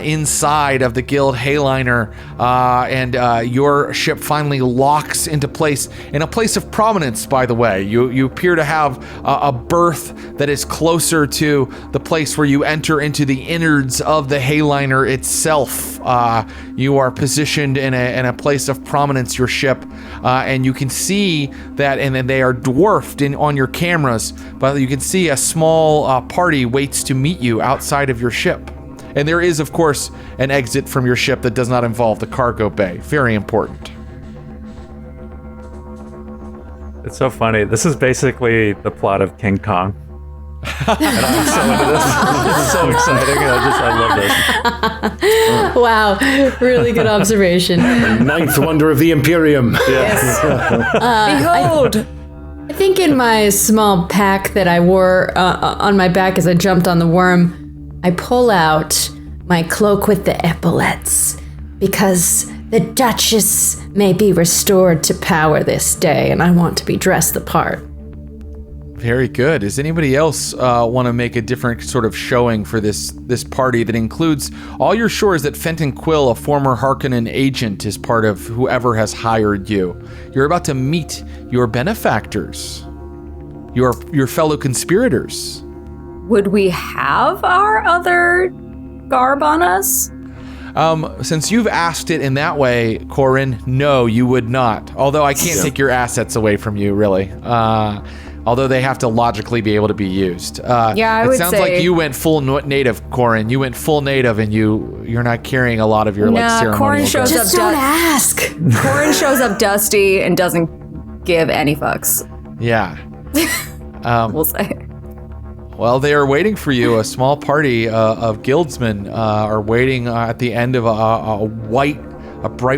inside of the Guild Hayliner, and your ship finally locks into place, in a place of prominence, by the way. You appear to have a berth that is closer to the place where you enter into the innards of the Hayliner itself. You are positioned in a place of prominence, your ship, and you can see that, and then they are dwarfed on your cameras, but you can see a small party waits to meet you outside of your ship. And there is, of course, an exit from your ship that does not involve the cargo bay. Very important. It's so funny. This is basically the plot of King Kong. And I'm so into this. It's so exciting. I love this. Wow, really good observation. Ninth wonder of the Imperium. Yes. Behold! I think in my small pack that I wore on my back as I jumped on the worm, I pull out my cloak with the epaulets because the Duchess may be restored to power this day, and I want to be dressed the part. Very good. Does anybody else want to make a different sort of showing for this party that includes all you're sure is that Fenton Quill, a former Harkonnen agent, is part of whoever has hired you. You're about to meet your benefactors, your fellow conspirators. Would we have our other garb on us? Since you've asked it in that way, Corin, no, you would not. Although I can't take your assets away from you, really. Although they have to logically be able to be used. I would It sounds say- like you went full native, Corin. You went full native, and you're not carrying a lot of your ceremonial. Corin shows Just up. don't ask. Corin shows up dusty and doesn't give any fucks. Yeah. We'll say. Well, they are waiting for you. A small party of guildsmen are waiting at the end of a bright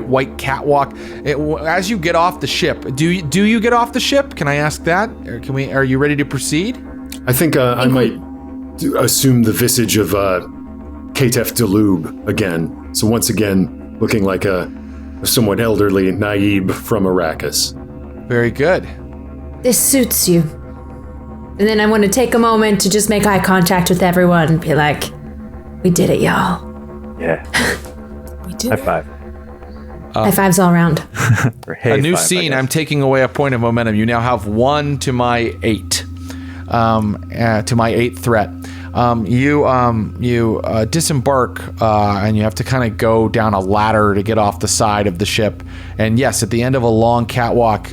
white catwalk. As you get off the ship, do you get off the ship? Can I ask that? Or are you ready to proceed? I think I might assume the visage of Katef Delube again. So once again, looking like a somewhat elderly Naib from Arrakis. Very good. This suits you. And then I want to take a moment to just make eye contact with everyone and be like, we did it, y'all. Yeah. We did. High five. High fives all around. Or hey A new five, I scene. guess. I'm taking away a point of momentum. You now have 1 to my 8. To my 8th threat. You disembark and you have to kind of go down a ladder to get off the side of the ship. And yes, at the end of a long catwalk,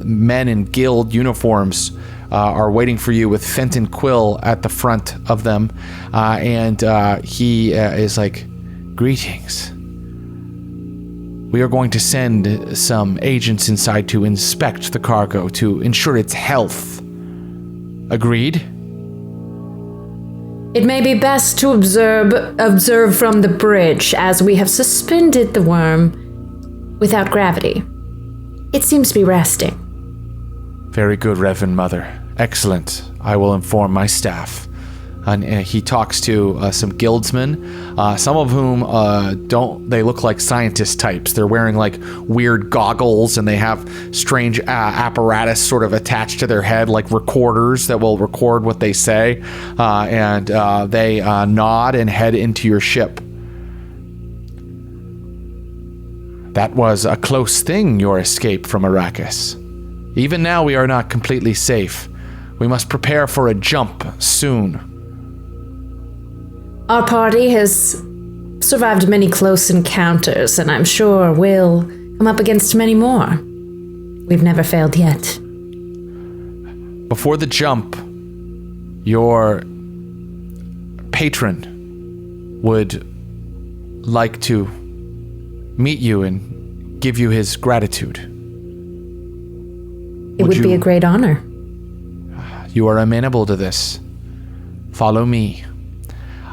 men in guild uniforms are waiting for you with Fenton Quill at the front of them. And he is like, greetings. We are going to send some agents inside to inspect the cargo to ensure its health. Agreed? It may be best to observe from the bridge, as we have suspended the worm without gravity. It seems to be resting. Very good, Reverend Mother. Excellent. I will inform my staff. And he talks to some guildsmen, some of whom they look like scientist types. They're wearing like weird goggles and they have strange apparatus sort of attached to their head, like recorders that will record what they say. And they nod and head into your ship. That was a close thing, your escape from Arrakis. Even now, we are not completely safe. We must prepare for a jump soon. Our party has survived many close encounters, and I'm sure we'll come up against many more. We've never failed yet. Before the jump, your patron would like to meet you and give you his gratitude. It would be a great honor. You are amenable to this. Follow me.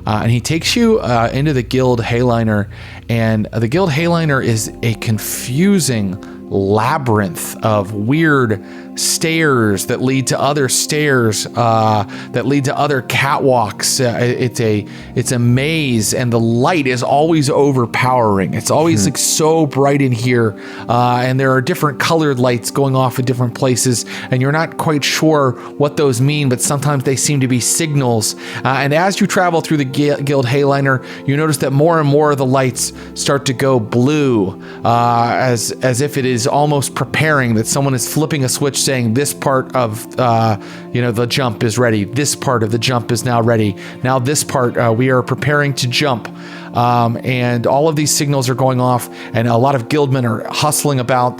And he takes you into the Guild Hayliner, and the Guild Hayliner is a confusing labyrinth of weird stairs that lead to other stairs that lead to other catwalks. It's a maze, and the light is always overpowering. It's always like so bright in here, and there are different colored lights going off at different places, and you're not quite sure what those mean, but sometimes they seem to be signals. And as you travel through the Guild Hayliner, you notice that more and more of the lights start to go blue, as if it is almost preparing that someone is flipping a switch saying this part of the jump is ready, this part of the jump is now ready, now this part we are preparing to jump, and all of these signals are going off, and a lot of guildmen are hustling about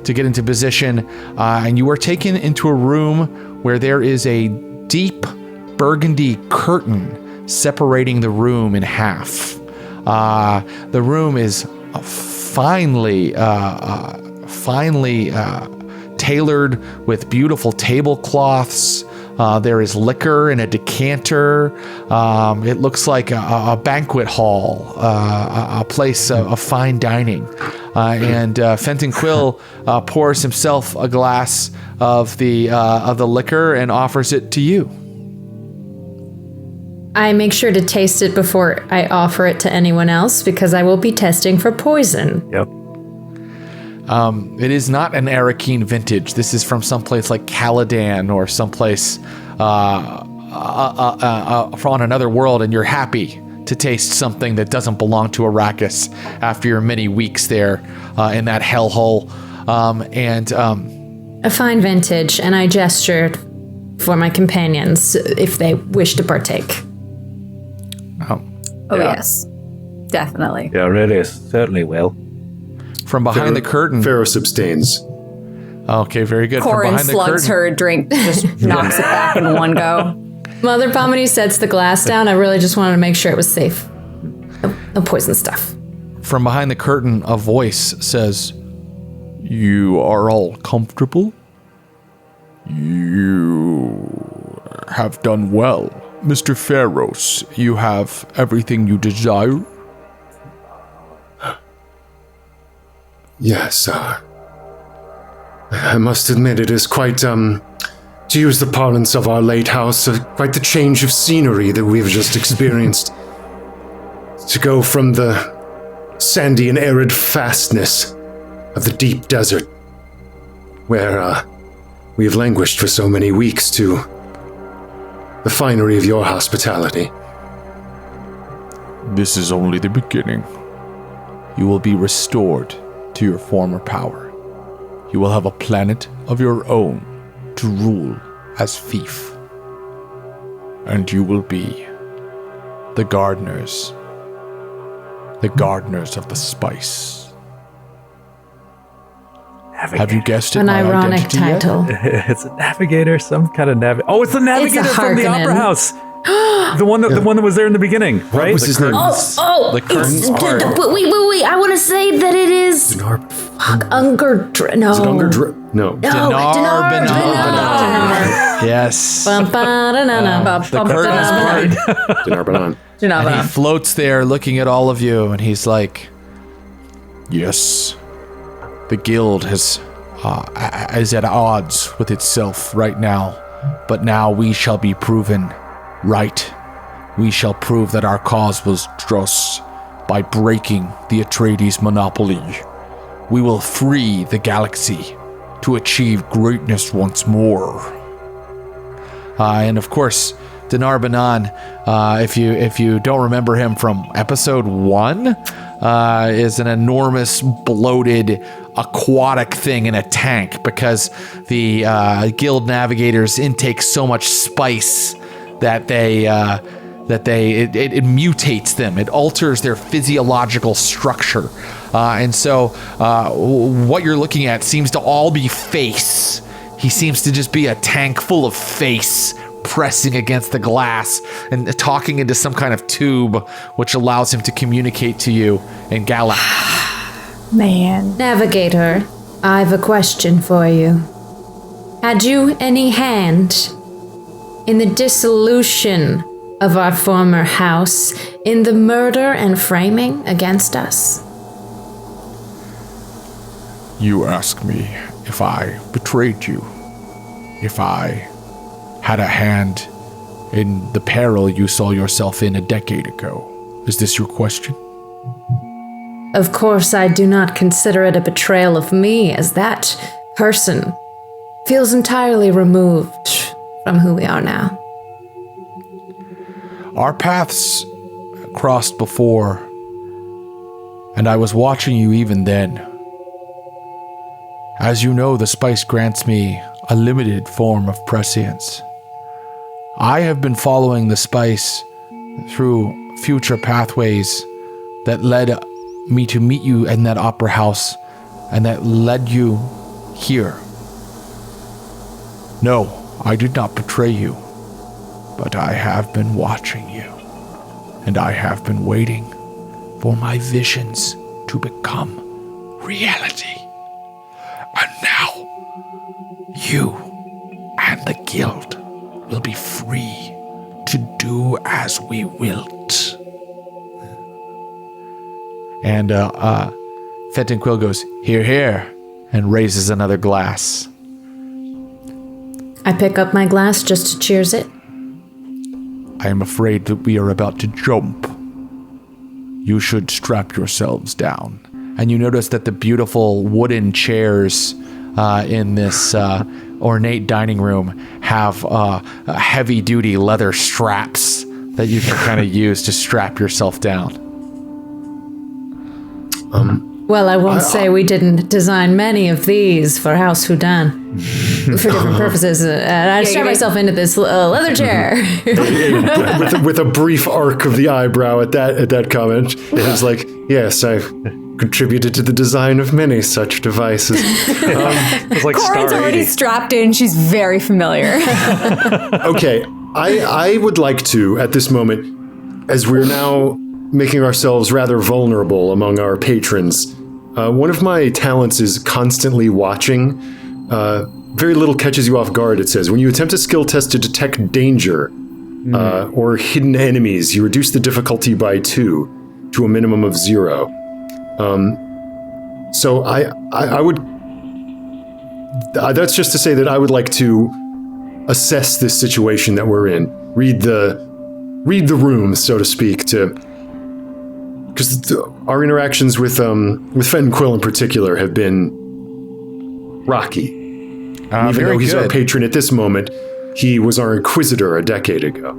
to get into position, and you are taken into a room where there is a deep burgundy curtain separating the room in half. The room is finely tailored with beautiful tablecloths, There is liquor in a decanter. It looks like a banquet hall, a place of fine dining. And Fenton Quill pours himself a glass of the liquor and offers it to you. I make sure to taste it before I offer it to anyone else because I will be testing for poison. Yep. It is not an Arakeen vintage. This is from someplace like Caladan or someplace on another world, and you're happy to taste something that doesn't belong to Arrakis after your many weeks there in that hellhole. A fine vintage, and I gestured for my companions if they wish to partake. Oh, yes. Definitely. Yeah, really, certainly will. From behind the curtain. Ferris abstains. Okay, very good. Corin From behind slugs the curtain. her drink, just knocks it back in one go. Mother Pomini sets the glass down. I really just wanted to make sure it was safe. No poison stuff. From behind the curtain, a voice says, "You are all comfortable? You have done well. Mr. Pharaohs, you have everything you desire?" Yes, I must admit it is quite, to use the parlance of our late house, quite the change of scenery that we've just experienced. To go from the sandy and arid fastness of the deep desert, where we have languished for so many weeks, to the finery of your hospitality. This is only the beginning. You will be restored to your former power. You will have a planet of your own to rule as fief. And you will be the gardeners of the spice. Have you guessed it? An my ironic identity yet? title. It's a navigator, some kind of navigator. Oh, it's the navigator from the Harkonnen. Opera House. The one that was there in the beginning, right? What was his name? The curtain's part. Wait. I want to say that it is... Unger... No. Is it Unger? No. Dinar. Yes. The curtain's part. Dinar Banan. And he floats there looking at all of you, and he's like, "Yes, the guild is at odds with itself right now, but now we shall be proven right. We shall prove that our cause was just by breaking the Atreides monopoly. We will free the galaxy to achieve greatness once more." And of course, Dinar Banan, if you don't remember him from episode 1, is an enormous, bloated, aquatic thing in a tank because the guild navigators intake so much spice that it mutates them. It alters their physiological structure. And so what you're looking at seems to all be face. He seems to just be a tank full of face pressing against the glass and talking into some kind of tube, which allows him to communicate to you in Gallic. Man. Navigator, I've a question for you. Had you any hand in the dissolution of our former house, in the murder and framing against us? You ask me if I betrayed you, if I had a hand in the peril you saw yourself in a decade ago. Is this your question? Of course, I do not consider it a betrayal of me, as that person feels entirely removed from who we are now. Our paths crossed before, and I was watching you even then. As you know, the spice grants me a limited form of prescience. I have been following the spice through future pathways that led me to meet you in that opera house and that led you here. No, I did not betray you, but I have been watching you, and I have been waiting for my visions to become reality. And now, you and the guild will be free to do as we wilt. And Fenton Quill goes, "Hear, hear," and raises another glass. I pick up my glass just to cheers it. I am afraid that we are about to jump. You should strap yourselves down. And you notice that the beautiful wooden chairs in this ornate dining room have heavy-duty leather straps that you can kind of use to strap yourself down. Well, I won't say we didn't design many of these for House Houdin for different purposes. I strap myself into this leather chair. with a brief arc of the eyebrow at that comment, it was like, yes, I've contributed to the design of many such devices. It's like Corin's already strapped in. She's very familiar. Okay, I would like to, at this moment, as we're now making ourselves rather vulnerable among our patrons, one of my talents is constantly watching. Very little catches you off guard, it says. When you attempt a skill test to detect danger or hidden enemies, you reduce the difficulty by 2 to a minimum of 0. So I would... that's just to say that I would like to assess this situation that we're in. Read the room, so to speak, because our interactions with Fenton Quill in particular have been rocky. Even though he's our patron at this moment, he was our inquisitor a decade ago.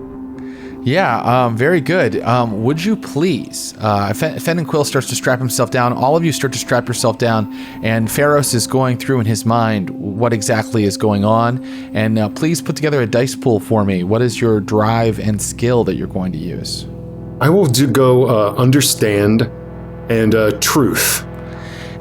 Yeah, very good. Would you please? Fenton Quill starts to strap himself down. All of you start to strap yourself down, and Pharos is going through in his mind what exactly is going on. And please put together a dice pool for me. What is your drive and skill that you're going to use? I will go understand and truth.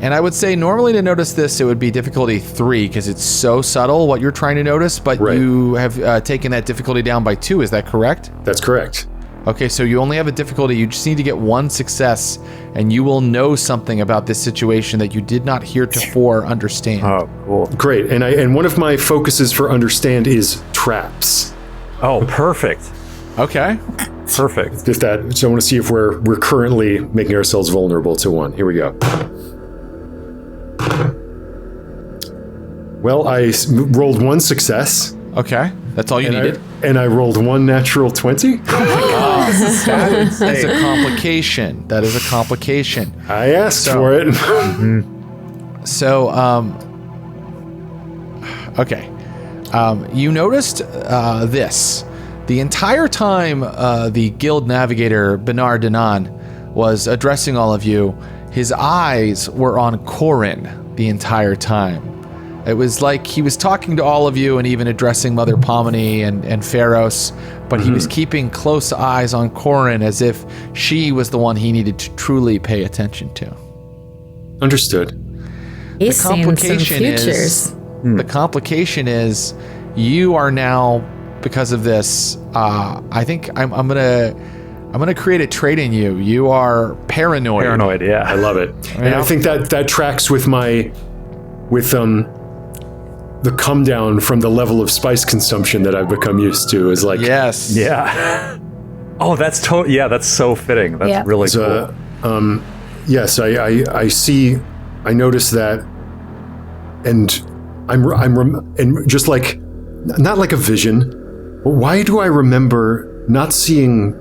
And I would say normally to notice this, it would be difficulty 3 because it's so subtle what you're trying to notice, but right. You have taken that difficulty down by 2. Is that correct? That's correct. Okay, so you only have a difficulty. You just need to get 1 success, and you will know something about this situation that you did not heretofore understand. Oh, cool. Great. And one of my focuses for understand is traps. Oh, perfect. Okay. Perfect. So I want to see if we're currently making ourselves vulnerable to one. Here we go. Well, I rolled 1 success. Okay, that's all you needed. And I rolled 1 natural 20. That's a complication. That is a complication. I asked for it. So, okay. You noticed this. The entire time the guild navigator, Benar Danan, was addressing all of you, his eyes were on Corin the entire time. It was like he was talking to all of you and even addressing Mother Pomini and Pharos, but he was keeping close eyes on Corin as if she was the one he needed to truly pay attention to. Understood. He's seen some futures. The complication is you are now, because of this, I think I'm gonna create a trait in you. You are paranoid. Paranoid, yeah. I love it. And I think that tracks with the come down from the level of spice consumption that I've become used to. Is like, yes, yeah. Oh, that's that's so fitting. That's really cool. Yes, I see. I notice that, and and just like, not like a vision. But why do I remember not seeing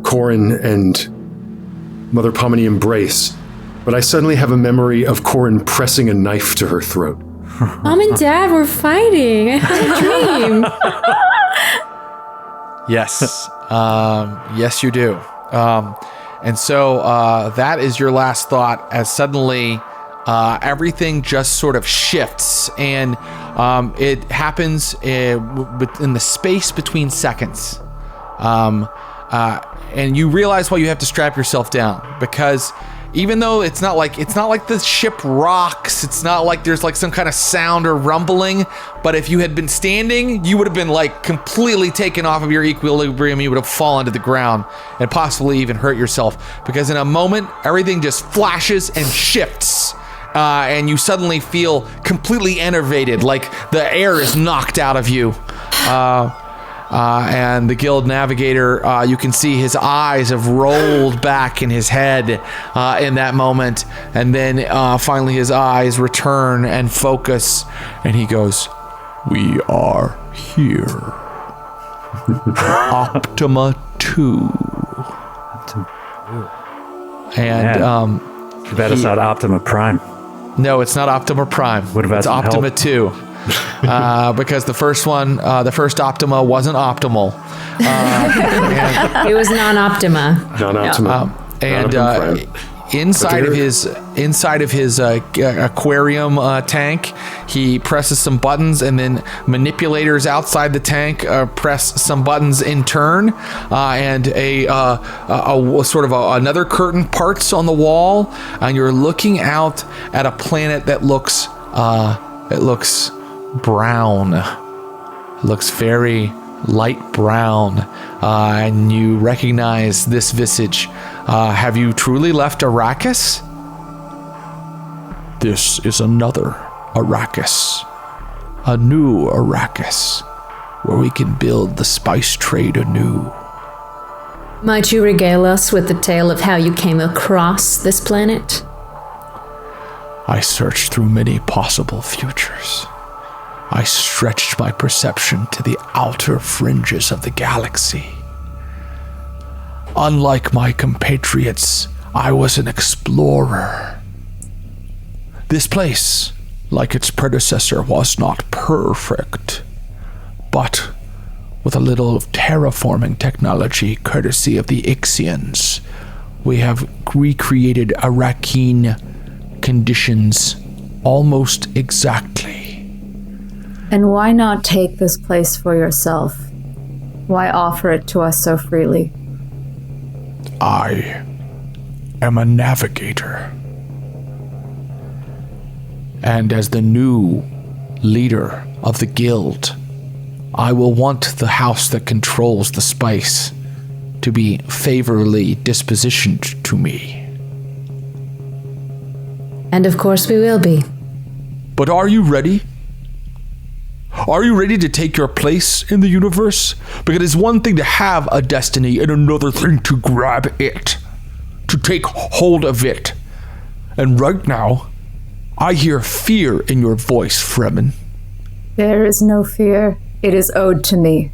Corin and Mother Pomini embrace, but I suddenly have a memory of Corin pressing a knife to her throat. Mom and Dad were fighting. I had a dream. Yes. Yes, you do. And so that is your last thought as suddenly everything just sort of shifts, and it happens in the space between seconds. And you realize why you have to strap yourself down, because even though it's not like the ship rocks, it's not like there's like some kind of sound or rumbling, but if you had been standing, you would have been like completely taken off of your equilibrium. You would have fallen to the ground and possibly even hurt yourself, because in a moment, everything just flashes and shifts. And you suddenly feel completely enervated, like the air is knocked out of you. And the guild navigator, you can see his eyes have rolled back in his head in that moment. And then finally his eyes return and focus. And he goes, "We are here. Optima 2. And too bad it's not Optima Prime. no, it's not Optima Prime. What about it's some Optima help? 2. Because the first one, the first Optima wasn't optimal. It was non-Optima. Non-Optima. And inside of his aquarium tank, he presses some buttons, and then manipulators outside the tank press some buttons in turn, and a sort of another curtain parts on the wall, and you're looking out at a planet that looks brown. It looks very light brown, and you recognize this visage. Have you truly left Arrakis? This is another Arrakis. A new Arrakis, where we can build the spice trade anew. Might you regale us with the tale of how you came across this planet? I searched through many possible futures. I stretched my perception to the outer fringes of the galaxy. Unlike my compatriots, I was an explorer. This place, like its predecessor, was not perfect, but with a little terraforming technology courtesy of the Ixians, we have recreated Arrakeen conditions almost exactly. And why not take this place for yourself? Why offer it to us so freely? I am a navigator. And as the new leader of the guild, I will want the house that controls the spice to be favorably dispositioned to me. And of course we will be. But are you ready? Are you ready to take your place in the universe? Because it's one thing to have a destiny and another thing to grab it, to take hold of it. And right now, I hear fear in your voice, Fremen. There is no fear. It is owed to me.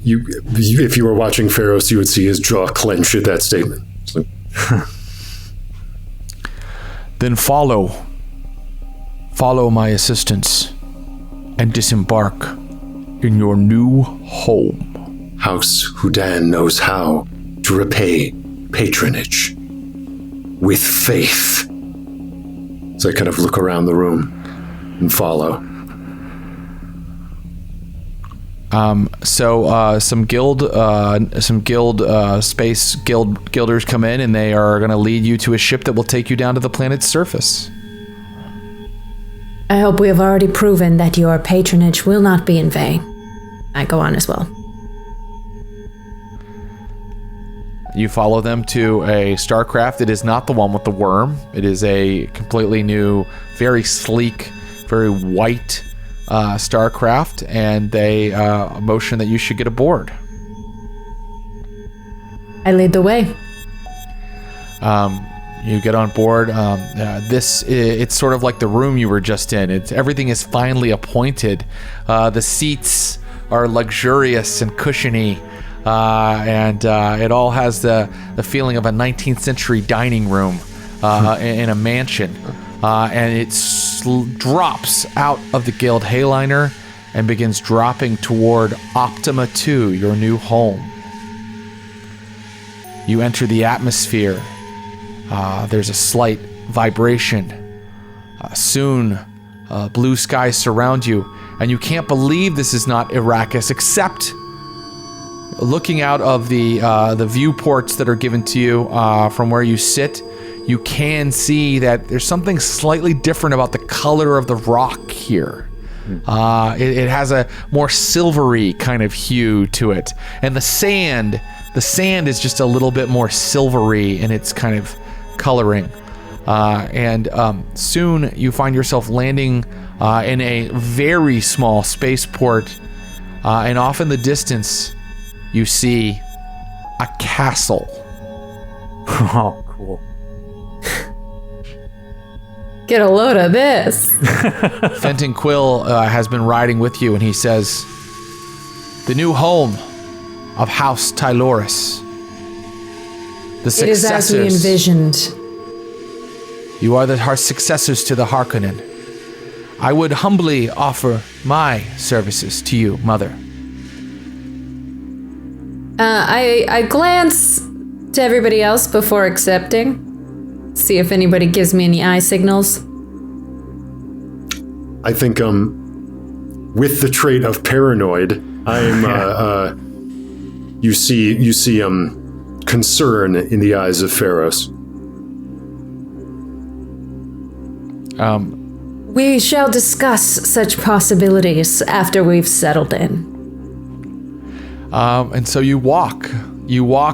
If you were watching Pharos, you would see his jaw clench at that statement. It's like, Then follow my assistance and disembark in your new home. House Houdin knows how to repay patronage with faith. So I kind of look around the room and follow. Some guilders come in, and they are going to lead you to a ship that will take you down to the planet's surface. I hope we have already proven that your patronage will not be in vain. I go on as well. You follow them to a starcraft. It is not the one with the worm. It is a completely new, very sleek, very white starcraft, and they motion that you should get aboard. I lead the way. You get on board. It's sort of like the room you were just in. Everything is finely appointed. The seats are luxurious and cushiony, and it all has the feeling of a 19th century dining room in a mansion. And it drops out of the guild Hayliner and begins dropping toward Optima 2, your new home. You enter the atmosphere. There's a slight vibration. Soon, blue skies surround you, and you can't believe this is not Arrakis, except looking out of the viewports that are given to you from where you sit. You can see that there's something slightly different about the color of the rock here. It has a more silvery kind of hue to it, and the sand is just a little bit more silvery in its kind of coloring. and soon you find yourself landing in a very small spaceport, and off in the distance you see a castle. Oh, cool. Get a load of this. Fenton Quill has been riding with you, and he says, "The new home of House Tyloris. The It is as we envisioned. You are our successors to the Harkonnen. I would humbly offer my services to you, Mother." I glance to everybody else before accepting. See if anybody gives me any eye signals. I think with the trait of paranoid, I'm you see concern in the eyes of Pharos. We shall discuss such possibilities after we've settled in. And so you walk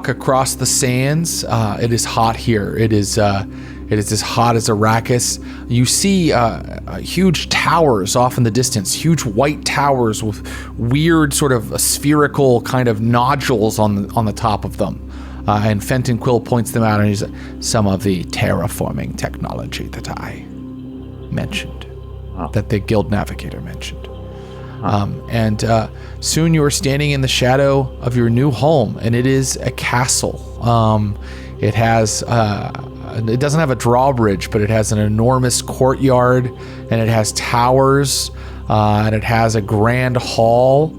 across the sands. It is hot here. It is as hot as Arrakis. You see huge towers off in the distance, huge white towers with weird sort of spherical kind of nodules on the top of them. And Fenton Quill points them out, and he's like, "Some of the terraforming technology that I mentioned, that the Guild Navigator mentioned." And soon you are standing in the shadow of your new home, and it is a castle. It has it doesn't have a drawbridge, but it has an enormous courtyard, and it has towers, and it has a grand hall.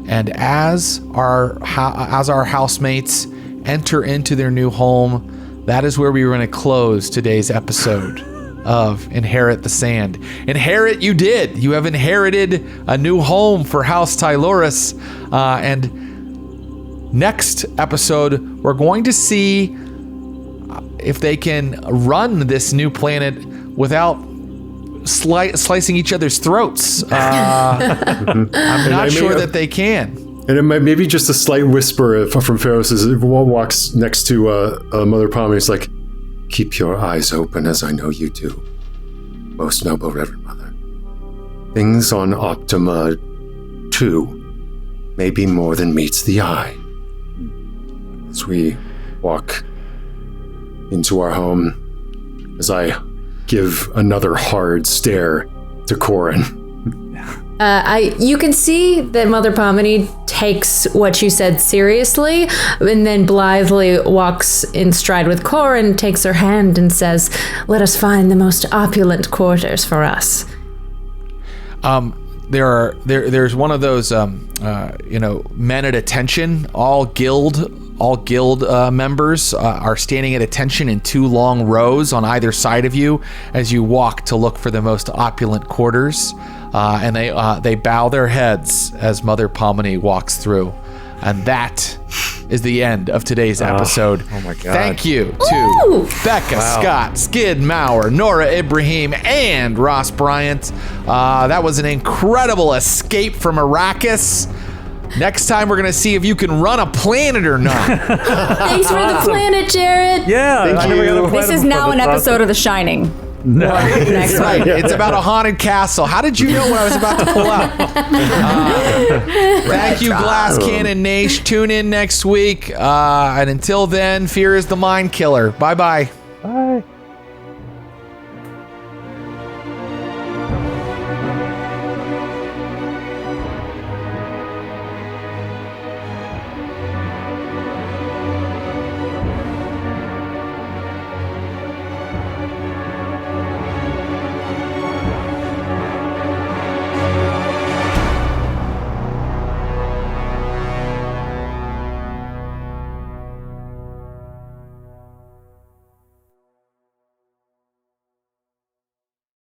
And as our housemates enter into their new home, that is where we were going to close today's episode of Inherit the Sand. Inherit you did. You have inherited a new home for House Tyloris. And next episode, we're going to see if they can run this new planet without slicing each other's throats. I'm not sure that they can. And it might, maybe just a slight whisper from Pharos as Walt walks next to Mother Pommy. It's like, "Keep your eyes open, as I know you do, most noble Reverend Mother. Things on Optima 2 may be more than meets the eye." As we walk into our home, as I give another hard stare to Corin. You can see that Mother Pomini takes what you said seriously, and then blithely walks in stride with Corin, takes her hand, and says, "Let us find the most opulent quarters for us." There's one of those men at attention. All guild members are standing at attention in two long rows on either side of you as you walk to look for the most opulent quarters, and they bow their heads as Mother Pomini walks through. And that is the end of today's episode. Oh my God. Thank you to Becca Scott, Skid Maurer, Nora Ibrahim, and Ross Bryant. That was an incredible escape from Arrakis. Next time, we're going to see if you can run a planet or not. Thanks for the planet, Jared. Yeah. Thank you. This is now an episode of The Shining. No. Next Right. one. It's about a haunted castle. How did you know what I was about to pull up? Thank you, Glass Cannon Naish. Tune in next week. And until then, fear is the mind killer. Bye-bye.